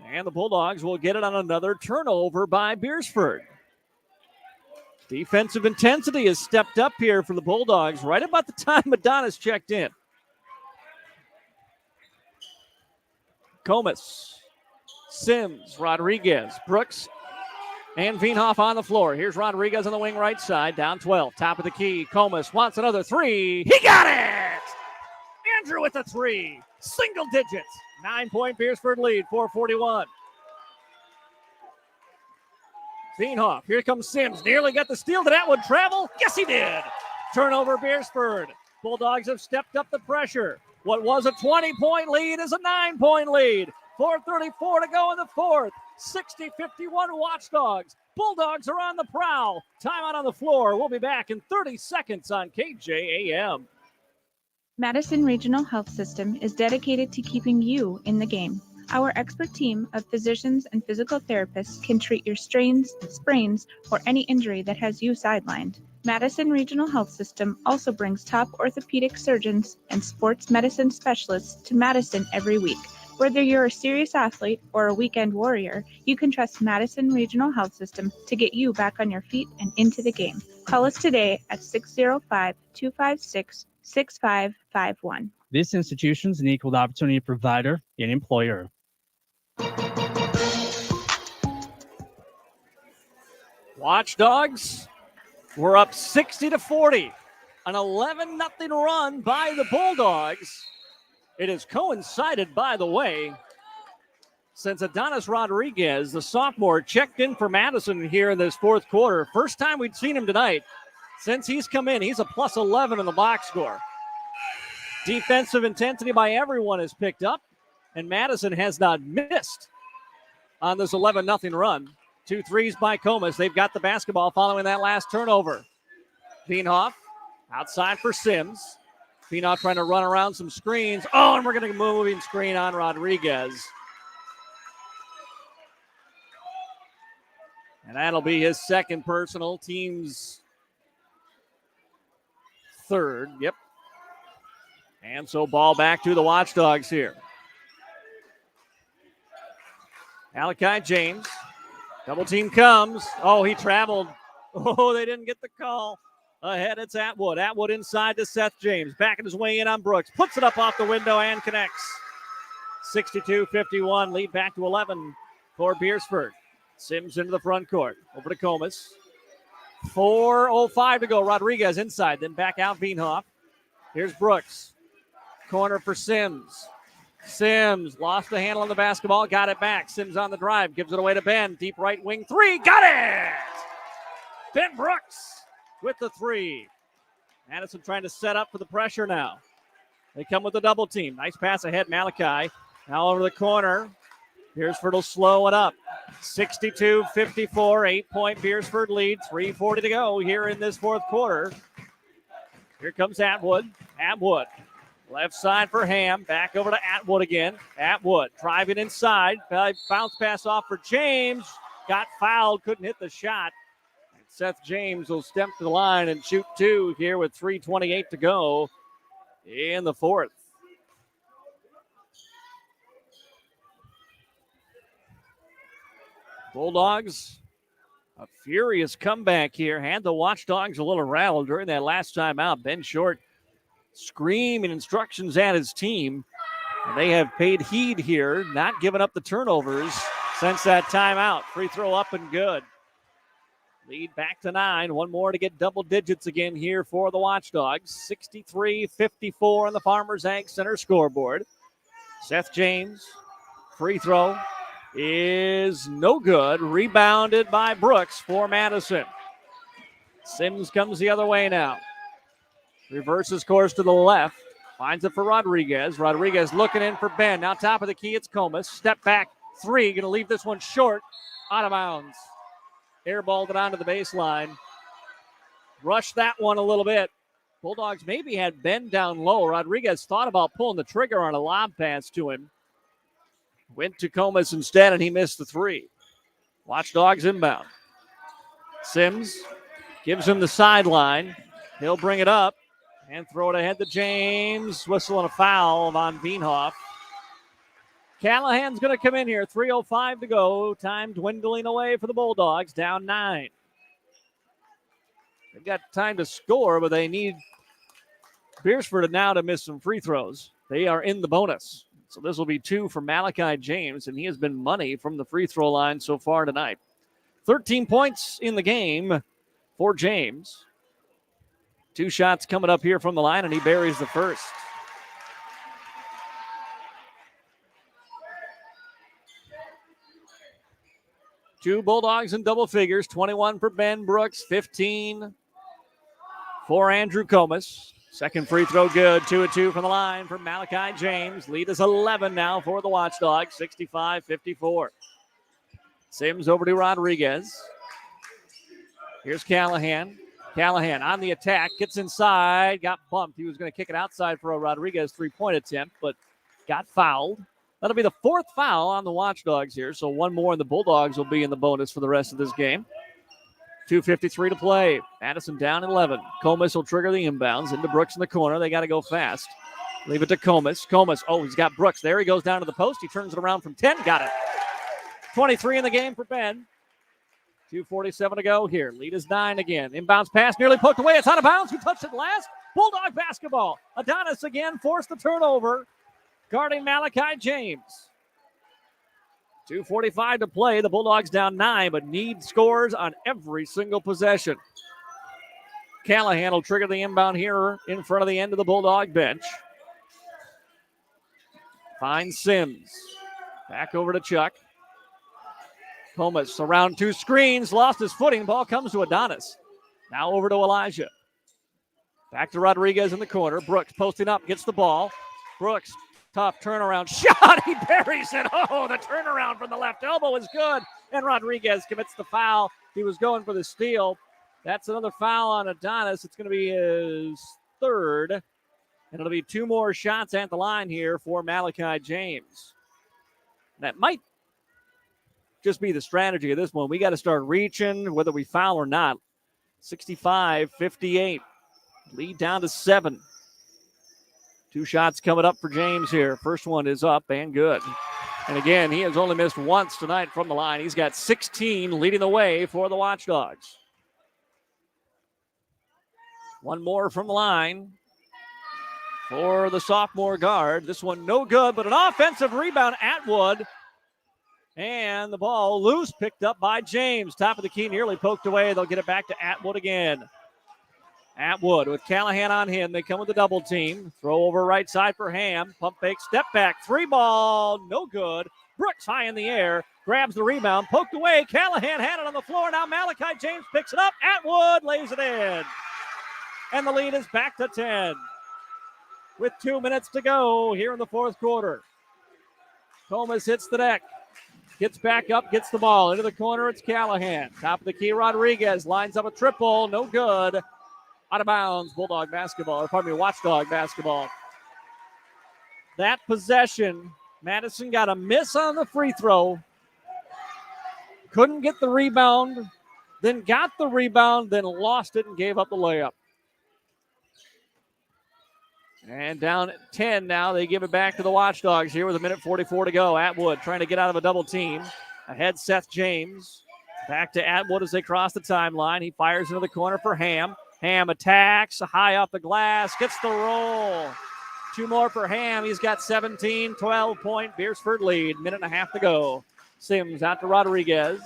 Speaker 2: And the Bulldogs will get it on another turnover by Beresford. Defensive intensity has stepped up here for the Bulldogs right about the time Adonis checked in. Comas, Sims, Rodriguez, Brooks, and Veenhoff on the floor. Here's Rodriguez on the wing right side, down 12. Top of the key. Comas wants another three. He got it! Andrew with the three. Single digits. 9-point Beresford lead, 4:41. Veenhoff, here comes Sims. Nearly got the steal. Did Atwood travel? Yes, he did. Turnover Beresford. Bulldogs have stepped up the pressure. What was a 20-point lead is a 9-point lead. 4:34 to go in the fourth. 60-51 Watchdogs. Bulldogs are on the prowl. Timeout on the floor. We'll be back in 30 seconds on KJAM.
Speaker 12: Madison Regional Health System is dedicated to keeping you in the game. Our expert team of physicians and physical therapists can treat your strains, sprains, or any injury that has you sidelined. Madison Regional Health System also brings top orthopedic surgeons and sports medicine specialists to Madison every week. Whether you're a serious athlete or a weekend warrior, you can trust Madison Regional Health System to get you back on your feet and into the game. Call us today at 605-256-6551.
Speaker 5: This institution is an equal opportunity provider and employer.
Speaker 2: Watchdogs were up 60-40. An 11-0 run by the Bulldogs. It has coincided, by the way, since Adonis Rodriguez, the sophomore, checked in for Madison here in this fourth quarter. First time we'd seen him tonight. Since he's come in, he's a plus 11 in the box score. Defensive intensity by everyone is picked up, and Madison has not missed on this 11-0 run. 2 threes by Comas. They've got the basketball following that last turnover. Veenhoff outside for Sims. Veenhoff trying to run around some screens. Oh, and we're going to moving screen on Rodriguez. And that'll be his second personal, team's third. Yep. And so ball back to the Watchdogs here. Malachi James. Double team comes. Oh, he traveled. Oh, they didn't get the call. Ahead, it's Atwood. Atwood inside to Seth James. Backing his way in on Brooks. Puts it up off the window and connects. 62-51. Lead back to 11 for Beresford. Sims into the front court. Over to Comas. 4:05 to go. Rodriguez inside, then back out Veenhoff. Here's Brooks. Corner for Sims. Sims lost the handle on the basketball, got it back. Sims on the drive, gives it away to Ben. Deep right wing three, got it! Ben Brooks with the three. Madison trying to set up for the pressure now. They come with a double team. Nice pass ahead, Malachi. Now over the corner. Beresford will slow it up. 62-54, 8-point Beresford lead. 3:40 to go here in this fourth quarter. Here comes Atwood. Atwood. Left side for Ham. Back over to Atwood again. Atwood driving inside. Bounce pass off for James. Got fouled. Couldn't hit the shot. And Seth James will step to the line and shoot two here with 3:28 to go in the fourth. Bulldogs, a furious comeback here. Had the Watchdogs a little rattled during that last time out. Ben Short screaming instructions at his team. They have paid heed here, not giving up the turnovers since that timeout. Free throw up and good. Lead back to 9. One more to get double digits again here for the Watchdogs. 63-54 on the Farmers Ag Center scoreboard. Seth James, free throw is no good. Rebounded by Brooks for Madison. Sims comes the other way now. Reverses course to the left. Finds it for Rodriguez. Rodriguez looking in for Ben. Now top of the key, it's Comas. Step back, three. Going to leave this one short. Out of bounds. Airballed it onto the baseline. Rushed that one a little bit. Bulldogs maybe had Ben down low. Rodriguez thought about pulling the trigger on a lob pass to him. Went to Comas instead, and he missed the three. Watchdogs inbound. Sims gives him the sideline. He'll bring it up and throw it ahead to James. Whistle and a foul on Veenhoff. Callahan's going to come in here. 3:05 to go. Time dwindling away for the Bulldogs. Down 9. They've got time to score, but they need Beresford now to miss some free throws. They are in the bonus. So this will be 2 for Malachi James, and he has been money from the free throw line so far tonight. 13 points in the game for James. 2 shots coming up here from the line, and he buries the first. Two Bulldogs in double figures. 21 for Ben Brooks, 15 for Andrew Comas. Second free throw good. 2-2 from the line for Malachi James. Lead is 11 now for the Watchdogs. 65-54. Sims over to Rodriguez. Here's Callahan. Callahan on the attack. Gets inside. Got bumped. He was going to kick it outside for a Rodriguez three-point attempt, but got fouled. That'll be the 4th foul on the Watchdogs here. So one more, and the Bulldogs will be in the bonus for the rest of this game. 2:53 to play. Madison down 11. Comas will trigger the inbounds into Brooks in the corner. They got to go fast. Leave it to Comas. Comas, he's got Brooks. There he goes down to the post. He turns it around from 10. Got it. 23 in the game for Ben. 2:47 to go here. Lead is 9 again. Inbounds pass nearly poked away. It's out of bounds. Who touched it last? Bulldog basketball. Adonis again forced the turnover. Guarding Malachi James. 2:45 to play. The Bulldogs down 9, but need scores on every single possession. Callahan will trigger the inbound here in front of the end of the Bulldog bench. Finds Sims. Back over to Chuck. Comas around 2 screens. Lost his footing. Ball comes to Adonis. Now over to Elijah. Back to Rodriguez in the corner. Brooks posting up. Gets the ball. Brooks. Tough turnaround shot. He buries it. The turnaround from the left elbow is good. And Rodriguez commits the foul. He was going for the steal. That's another foul on Adonis. It's going to be his 3rd. And it'll be 2 more shots at the line here for Malachi James. That might just be the strategy of this one. We got to start reaching whether we foul or not. 65-58. Lead down to 7. 2 shots coming up for James here. First one is up and good. And again, he has only missed once tonight from the line. He's got 16 leading the way for the Watchdogs. One more from the line for the sophomore guard. This one no good, but an offensive rebound. Atwood. And the ball loose, picked up by James. Top of the key, nearly poked away. They'll get it back to Atwood again. Atwood with Callahan on him. They come with a double team. Throw over right side for Ham. Pump fake, step back, 3-ball, no good. Brooks high in the air, grabs the rebound, poked away. Callahan had it on the floor. Now Malachi James picks it up. Atwood lays it in. And the lead is back to 10. With 2 minutes to go here in the fourth quarter. Comas hits the deck. Gets back up, gets the ball. Into the corner, it's Callahan. Top of the key, Rodriguez lines up a triple. No good. Out of bounds, Bulldog basketball, or pardon me, Watchdog basketball. That possession, Madison got a miss on the free throw. Couldn't get the rebound, then got the rebound, then lost it and gave up the layup. And down at 10 now, they give it back to the Watchdogs here with 1:44 to go. Atwood trying to get out of a double team. Ahead, Seth James. Back to Atwood as they cross the timeline. He fires into the corner for Ham. Ham attacks, high off the glass, gets the roll. 2 more for Ham. He's got 17, 12-point Beresford lead. 1.5 to go. Sims out to Rodriguez.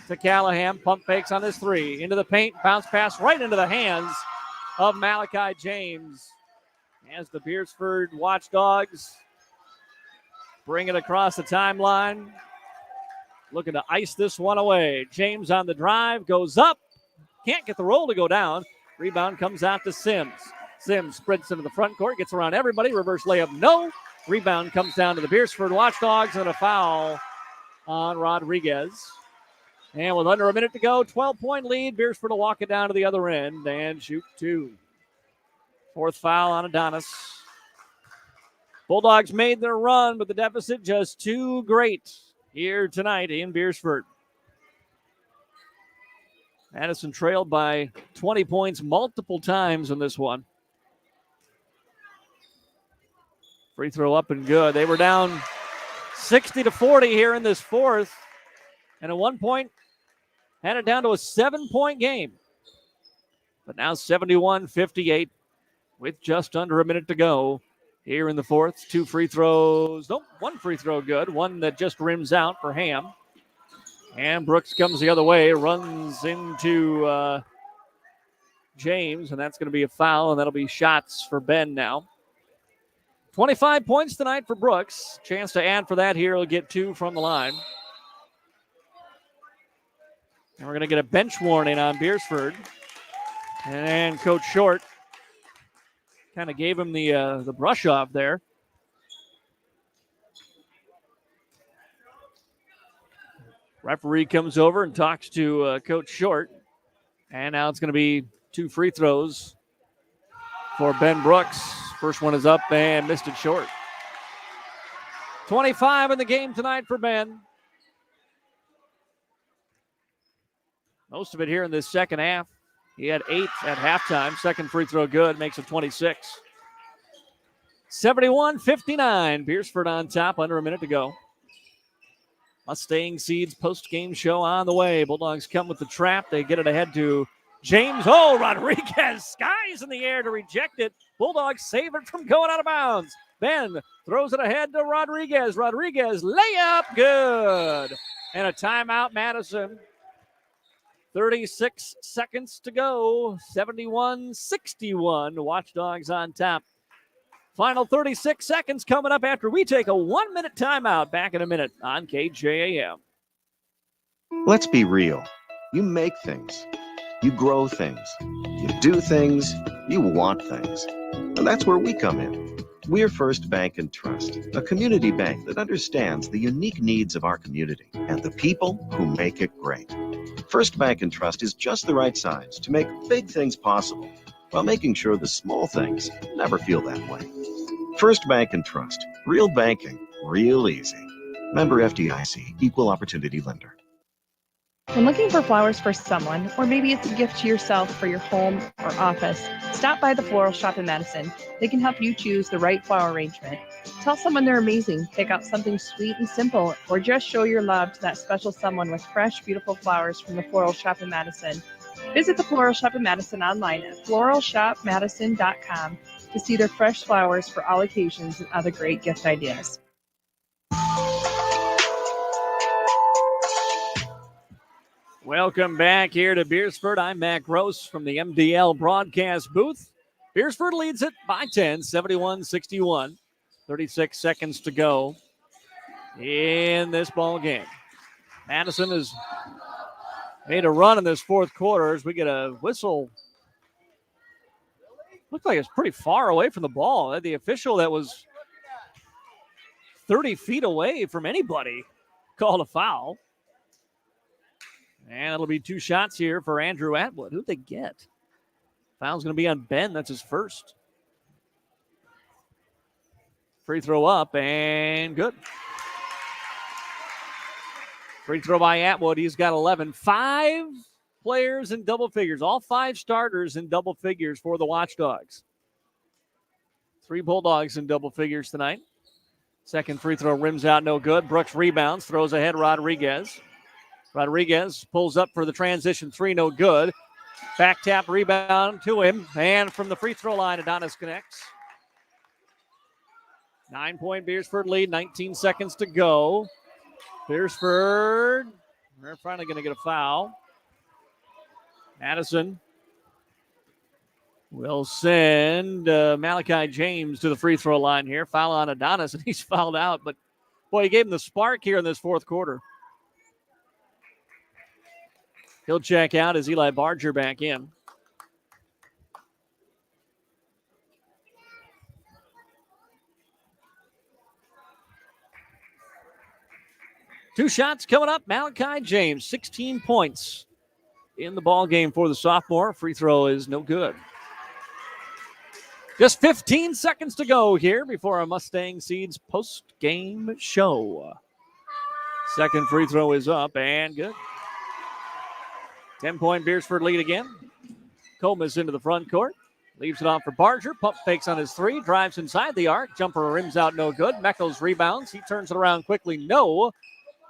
Speaker 2: To Callahan. Pump fakes on his 3. Into the paint. Bounce pass right into the hands of Malachi James. As the Beresford Watchdogs bring it across the timeline. Looking to ice this one away. James on the drive. Goes up. Can't get the roll to go down. Rebound comes out to Sims. Sims sprints into the front court, gets around everybody. Reverse layup, no. Rebound comes down to the Beresford Watchdogs and a foul on Rodriguez. And with under a minute to go, 12-point lead. Beresford will walk it down to the other end and shoot 2. 4th foul on Adonis. Bulldogs made their run, but the deficit just too great here tonight in Beresford. Madison trailed by 20 points multiple times in this one. Free throw up and good. They were down 60-40 here in this fourth. And at one point, had it down to a 7-point game. But now 71-58 with just under a minute to go here in the fourth. 2 free throws. Nope, 1 free throw good. One that just rims out for Ham. And Brooks comes the other way, runs into James, and that's going to be a foul, and that'll be shots for Ben now. 25 points tonight for Brooks. Chance to add for that here. He'll get 2 from the line. And we're going to get a bench warning on Beresford. And Coach Short kind of gave him the brush off there. Referee comes over and talks to Coach Short. And now it's going to be 2 free throws for Ben Brooks. First one is up and missed it short. 25 in the game tonight for Ben. Most of it here in this second half. He had 8 at halftime. Second free throw good, makes it 26. 71-59. Beresford on top, under a minute to go. Mustang Seeds post-game show on the way. Bulldogs come with the trap. They get it ahead to James. Oh, Rodriguez skies in the air to reject it. Bulldogs save it from going out of bounds. Ben throws it ahead to Rodriguez. Rodriguez layup, good. And a timeout, Madison. 36 seconds to go. 71-61. Watchdogs on top. Final 36 seconds coming up after we take a 1-minute timeout. Back in a minute on KJAM.
Speaker 13: Let's be real. You make things. You grow things. You do things. You want things. And that's where we come in. We're First Bank and Trust, a community bank that understands the unique needs of our community and the people who make it great. First Bank and Trust is just the right size to make big things possible, while making sure the small things never feel that way. First Bank and Trust. Real banking, real easy. Member FDIC, Equal Opportunity Lender.
Speaker 14: When looking for flowers for someone, or maybe it's a gift to yourself for your home or office, stop by the Floral Shop in Madison. They can help you choose the right flower arrangement. Tell someone they're amazing, pick out something sweet and simple, or just show your love to that special someone with fresh, beautiful flowers from the Floral Shop in Madison. Visit the Floral Shop in Madison online at floralshopmadison.com to see their fresh flowers for all occasions and other great gift ideas.
Speaker 2: Welcome back here to Beresford. I'm Mac Gross from the MDL broadcast booth. Beresford leads it by 10, 71-61. 36 seconds to go in this ball game. Madison has made a run in this fourth quarter as we get a whistle. Looked like it's pretty far away from the ball. The official that was 30 feet away from anybody called a foul. And it'll be 2 shots here for Andrew Atwood. Who'd they get? Foul's going to be on Ben. That's his first. Free throw up and good. Free throw by Atwood. He's got 11. 5 players in double figures. All 5 starters in double figures for the Watchdogs. 3 Bulldogs in double figures tonight. Second free throw rims out, no good. Brooks rebounds, throws ahead Rodriguez. Rodriguez pulls up for the transition 3, no good. Back tap rebound to him. And from the free throw line, Adonis connects. 9-point Beresford lead, 19 seconds to go. Beresford, they're finally going to get a foul. Madison will send Malachi James to the free throw line here. Foul on Adonis, and he's fouled out. But, boy, he gave him the spark here in this fourth quarter. He'll check out as Eli Barger back in. Two shots coming up. Malachi James, 16 points in the ball game for the sophomore. Free throw is no good. Just 15 seconds to go here before our Mustang Seeds post-game show. Second free throw is up and good. 10-point Beresford lead again. Comas into the front court. Leaves it off for Barger. Pump fakes on his 3. Drives inside the arc. Jumper rims out, no good. Meckles rebounds. He turns it around quickly, no.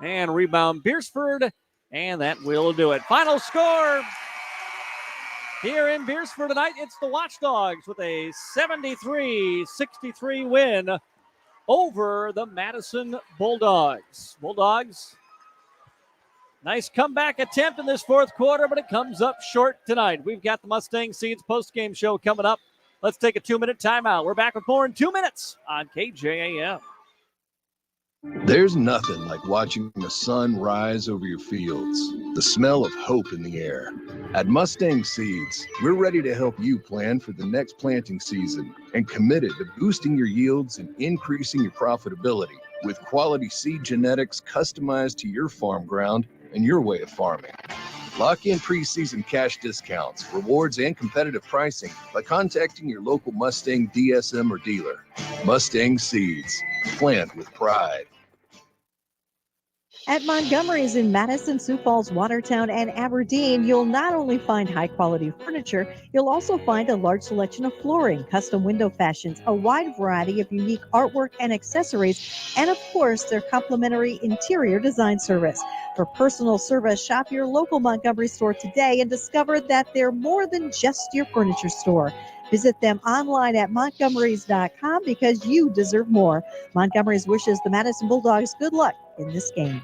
Speaker 2: And rebound Beresford. And that will do it. Final score here in Beresford tonight. It's the Watchdogs with a 73-63 win over the Madison Bulldogs. Bulldogs, nice comeback attempt in this fourth quarter, but it comes up short tonight. We've got the Mustang Seeds postgame show coming up. Let's take a 2-minute timeout. We're back with more in 2 minutes on KJAM.
Speaker 9: There's nothing like watching the sun rise over your fields, the smell of hope in the air. At Mustang Seeds, we're ready to help you plan for the next planting season and committed to boosting your yields and increasing your profitability with quality seed genetics customized to your farm ground and your way of farming. Lock in preseason cash discounts, rewards, and competitive pricing by contacting your local Mustang DSM or dealer. Mustang Seeds, plant with pride.
Speaker 7: At Montgomery's in Madison, Sioux Falls, Watertown, and Aberdeen, you'll not only find high-quality furniture, you'll also find a large selection of flooring, custom window fashions, a wide variety of unique artwork and accessories, and of course, their complimentary interior design service. For personal service, shop your local Montgomery store today and discover that they're more than just your furniture store. Visit them online at montgomerys.com because you deserve more. Montgomery's wishes the Madison Bulldogs good luck in this game.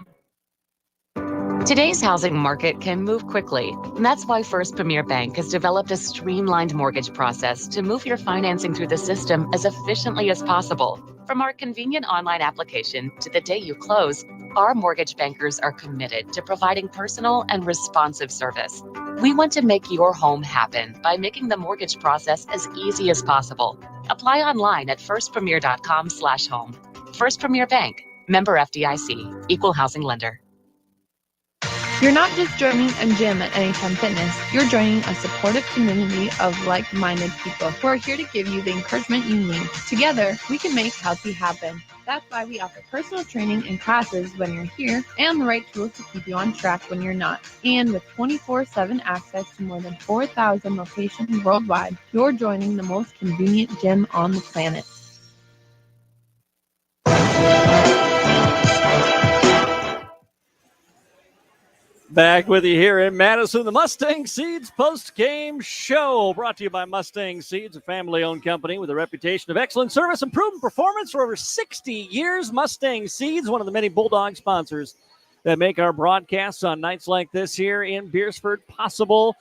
Speaker 15: Today's housing market can move quickly, and that's why First Premier Bank has developed a streamlined mortgage process to move your financing through the system as efficiently as possible. From our convenient online application to the day you close, our mortgage bankers are committed to providing personal and responsive service. We want to make your home happen by making the mortgage process as easy as possible. Apply online at firstpremier.com/home. First Premier Bank, member FDIC, equal housing lender.
Speaker 12: You're not just joining a gym at Anytime Fitness, you're joining a supportive community of like-minded people who are here to give you the encouragement you need. Together, we can make healthy happen. That's why we offer personal training and classes when you're here and the right tools to keep you on track when you're not. And with 24/7 access to more than 4,000 locations worldwide, you're joining the most convenient gym on the planet.
Speaker 2: Back with you here in Madison, the Mustang Seeds post-game show, brought to you by Mustang Seeds, a family-owned company with a reputation of excellent service and proven performance for over 60 years. Mustang Seeds, one of the many Bulldog sponsors that make our broadcasts on nights like this here in Beresford possible.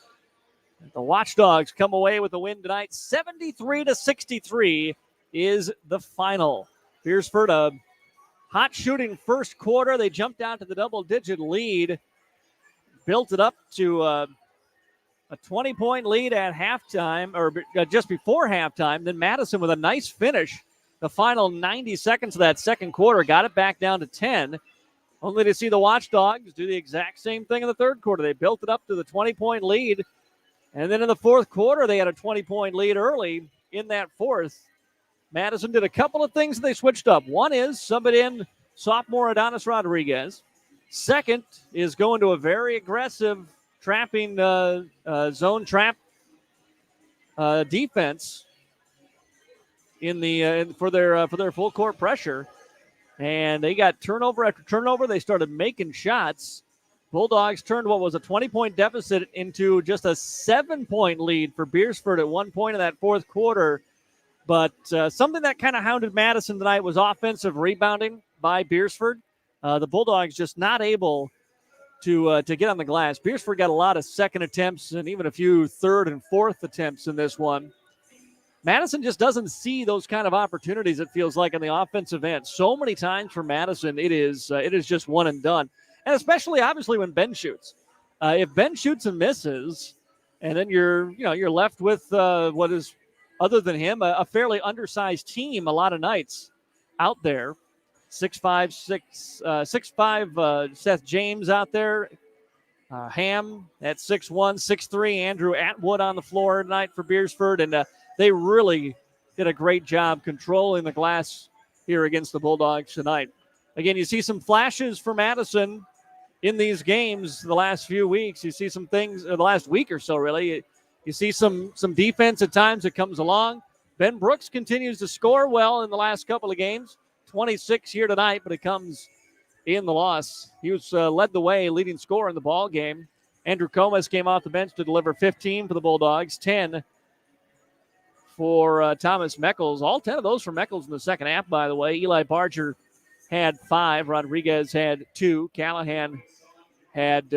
Speaker 2: The Watchdogs come away with the win tonight. 73-63 is the final. Beresford, a hot shooting first quarter. They jumped out to the double-digit lead, built it up to a 20-point lead at halftime, or just before halftime. Then Madison with a nice finish. The final 90 seconds of that second quarter got it back down to 10, only to see the Watchdogs do the exact same thing in the third quarter. They built it up to the 20-point lead, and then in the fourth quarter, they had a 20-point lead early in that fourth. Madison did a couple of things they switched up. One is subbing in sophomore Adonis Rodriguez. Second is going to a very aggressive trapping zone trap defense for their full court pressure, and they got turnover after turnover. They started making shots. Bulldogs turned what was a 20-point deficit into just a 7-point lead for Beresford at one point in that fourth quarter. But something that kind of hounded Madison tonight was offensive rebounding by Beresford. The Bulldogs just not able to get on the glass. Beresford got a lot of second attempts and even a few third and fourth attempts in this one. Madison just doesn't see those kind of opportunities, it feels like, on the offensive end. So many times for Madison, it is just one and done. And especially, obviously, when Ben shoots. If Ben shoots and misses, and then you're left with what is, other than him, a fairly undersized team a lot of nights out there. 6'5", Seth James out there. Ham at 6'1", 6'3", Andrew Atwood on the floor tonight for Beresford. And they really did a great job controlling the glass here against the Bulldogs tonight. Again, you see some flashes for Madison in these games the last few weeks. You see some things, the last week or so, really. You see some defense at times that comes along. Ben Brooks continues to score well in the last couple of games. 26 here tonight, but it comes in the loss. He was led the way, leading scorer in the ball game. Andrew Comas came off the bench to deliver 15 for the Bulldogs, 10 for Thomas Meckles. All 10 of those for Meckles in the second half, by the way. Eli Barger had 5. Rodriguez had 2. Callahan had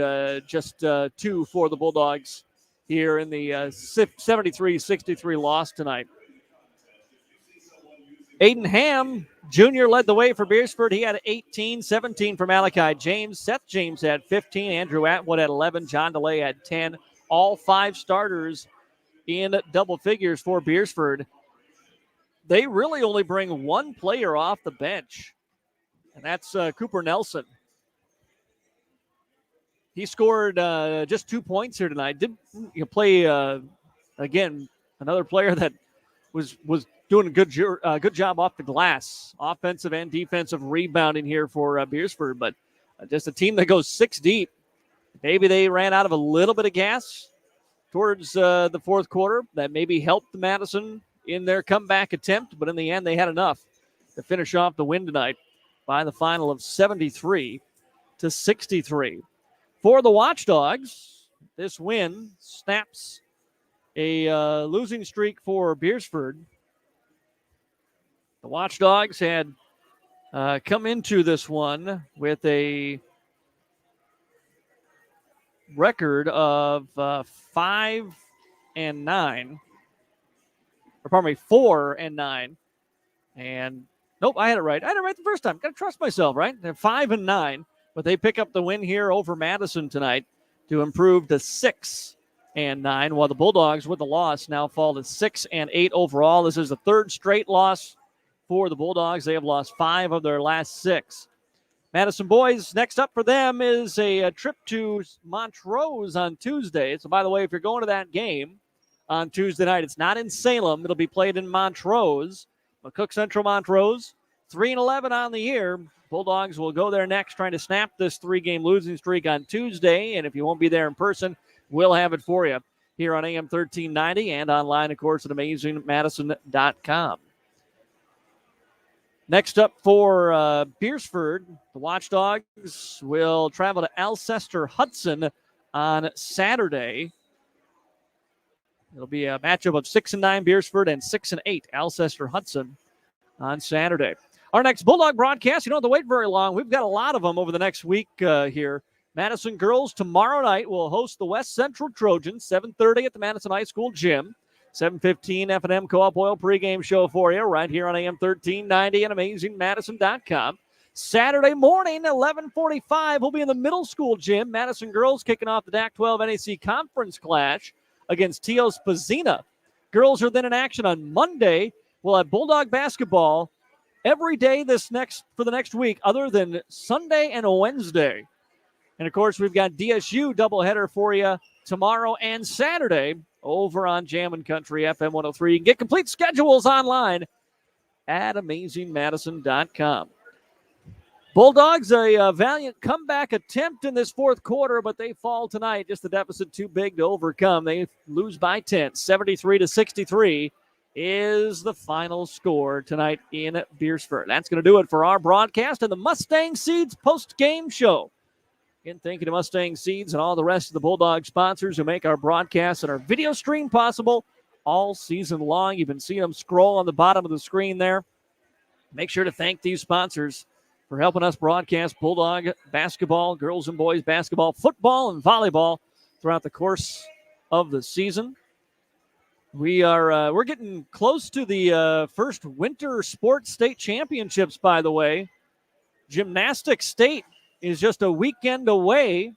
Speaker 2: just 2 for the Bulldogs here in the 73-63 loss tonight. Aiden Ham Jr. led the way for Beresford. He had 18, 17 for Malachi James. Seth James had 15. Andrew Atwood had 11. John DeLay had 10. All 5 starters in double figures for Beresford. They really only bring one player off the bench, and that's Cooper Nelson. He scored just 2 points here tonight. Did play, again, another player that was doing a good job off the glass, offensive and defensive rebounding here for Beresford, but just a team that goes 6 deep. Maybe they ran out of a little bit of gas towards the fourth quarter that maybe helped Madison in their comeback attempt, but in the end they had enough to finish off the win tonight by the final of 73-63. For the Watchdogs, this win snaps a losing streak for Beresford. The Watchdogs had come into this one with a record of 5-9. Or pardon me, 4-9. And nope, I had it right. I had it right the first time. Got to trust myself, right? They're 5-9, but they pick up the win here over Madison tonight to improve to 6-9, while the Bulldogs with the loss now fall to 6-8 overall. This is the third straight loss for the Bulldogs. They have lost 5 of their last 6. Madison boys, next up for them is a trip to Montrose on Tuesday. So, by the way, if you're going to that game on Tuesday night, it's not in Salem. It'll be played in Montrose. McCook Central Montrose, 3-11 on the year. Bulldogs will go there next, trying to snap this 3-game losing streak on Tuesday. And if you won't be there in person, we'll have it for you here on AM 1390 and online, of course, at AmazingMadison.com. Next up for Beresford, the Watchdogs will travel to Alcester Hudson on Saturday. It'll be a matchup of 6-9 Beresford and 6-8 Alcester Hudson on Saturday. Our next Bulldog broadcast, you don't have to wait very long. We've got a lot of them over the next week here. Madison girls tomorrow night will host the West Central Trojans, 7:30 at the Madison High School gym. 7:15 F&M Co-op Oil pregame show for you right here on AM 1390 and AmazingMadison.com. Saturday morning, 11:45, we'll be in the middle school gym. Madison girls kicking off the DAC-12 NAC conference clash against T.O. Spazina. Girls are then in action on Monday. We'll have Bulldog basketball every day for the next week other than Sunday and Wednesday. And, of course, we've got DSU doubleheader for you tomorrow and Saturday over on Jammin' Country FM 103. You can get complete schedules online at AmazingMadison.com. Bulldogs, a valiant comeback attempt in this fourth quarter, but they fall tonight. Just the deficit too big to overcome. They lose by 10. 73-63 is the final score tonight in Beresford. That's going to do it for our broadcast and the Mustang Seeds post-game show. Again, thank you to Mustang Seeds and all the rest of the Bulldog sponsors who make our broadcast and our video stream possible all season long. You've been seeing them scroll on the bottom of the screen there. Make sure to thank these sponsors for helping us broadcast Bulldog basketball, girls and boys basketball, football, and volleyball throughout the course of the season. We're getting close to the first winter sports state championships, by the way. Gymnastics state is just a weekend away.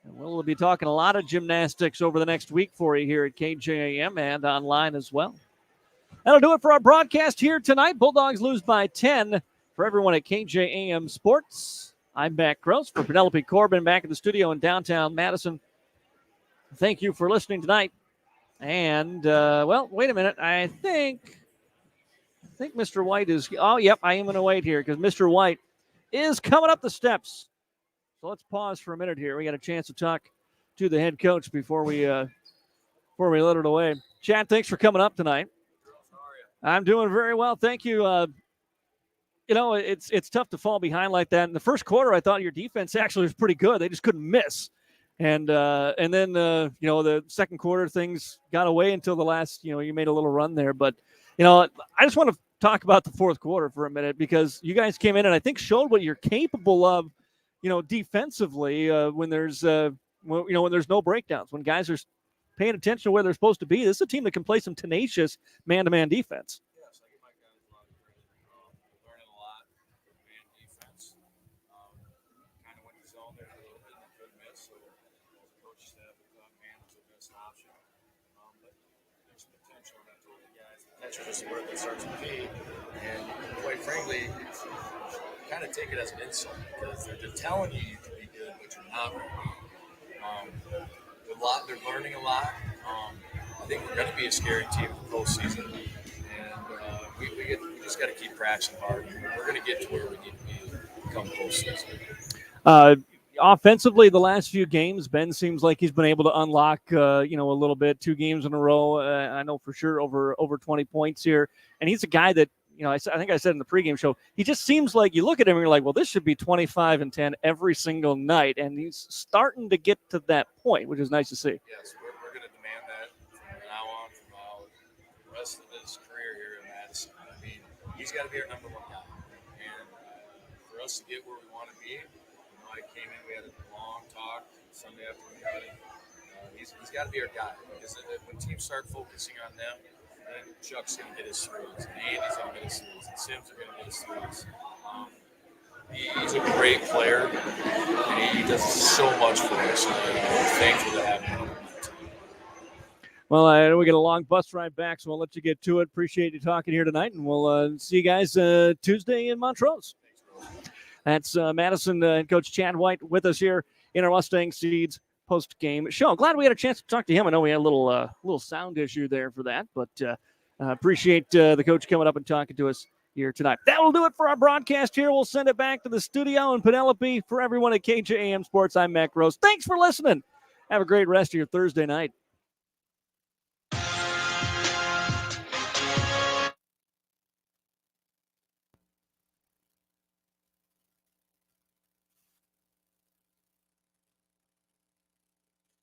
Speaker 2: And we'll be talking a lot of gymnastics over the next week for you here at KJAM and online as well. That'll do it for our broadcast here tonight. Bulldogs lose by 10. For everyone at KJAM Sports, I'm Matt Gross. For Penelope Corbin back in the studio in downtown Madison, thank you for listening tonight. And, wait a minute. I think Mr. White is – oh, yep, I am going to wait here because Mr. White is coming up the steps. So let's pause for a minute here. We got a chance to talk to the head coach before we let it away. Chad, thanks for coming up tonight.
Speaker 20: How are you?
Speaker 2: I'm doing very well. Thank you. It's tough to fall behind like that. In the first quarter, I thought your defense actually was pretty good. They just couldn't miss. And then the second quarter, things got away until the last, you made a little run there. But, I just want to talk about the fourth quarter for a minute because you guys came in and I think showed what you're capable of, defensively when there's, when there's no breakdowns, when guys are paying attention to where they're supposed to be. This is a team that can play some tenacious man-to-man defense.
Speaker 20: Yes, I give my guys a lot of credit. Learning a lot from man defense. Kind of went to zone there a little bit and couldn't miss. So the coach staff thought man was the best option. But there's potential in that tool, guys. Potential just where it starts to be. And quite frankly, kind of take it as an insult because they're telling you can be good, but you're not really. They're learning a lot. I think we're going to be a scary team for the postseason, and we just got to keep practicing hard. We're going to get to where we need to be come postseason.
Speaker 2: Offensively, the last few games, Ben seems like he's been able to unlock, a little bit. 2 games in a row, I know for sure over 20 points here, and he's a guy that. I think I said in the pregame show, he just seems like you look at him and you're like, well, this should be 25 and 10 every single night. And he's starting to get to that point, which is nice to see.
Speaker 20: Yes, we're going to demand that from now on, from the rest of his career here in Madison. I mean, he's got to be our number 1 guy. And for us to get where we want to be, I came in, we had a long talk Sunday afternoon. He's got to be our guy. Because when teams start focusing on them, then Chuck's going to get his threes, and Andy's going to get his threes, and Sims are going to get his threes. He's a great player, and he does so much for us, and I'm thankful to have him on the team.
Speaker 2: Well, I know we get a long bus ride back, so I'll let you get to it. Appreciate you talking here tonight, and we'll see you guys Tuesday in Montrose. That's Madison head coach Chad White with us here in our Mustang Seeds post-game show. Glad we had a chance to talk to him. I know we had a little sound issue there for that, but appreciate the coach coming up and talking to us here tonight. That will do it for our broadcast here. We'll send it back to the studio in Penelope. For everyone at KJAM Sports, I'm Matt Gross. Thanks for listening. Have a great rest of your Thursday night.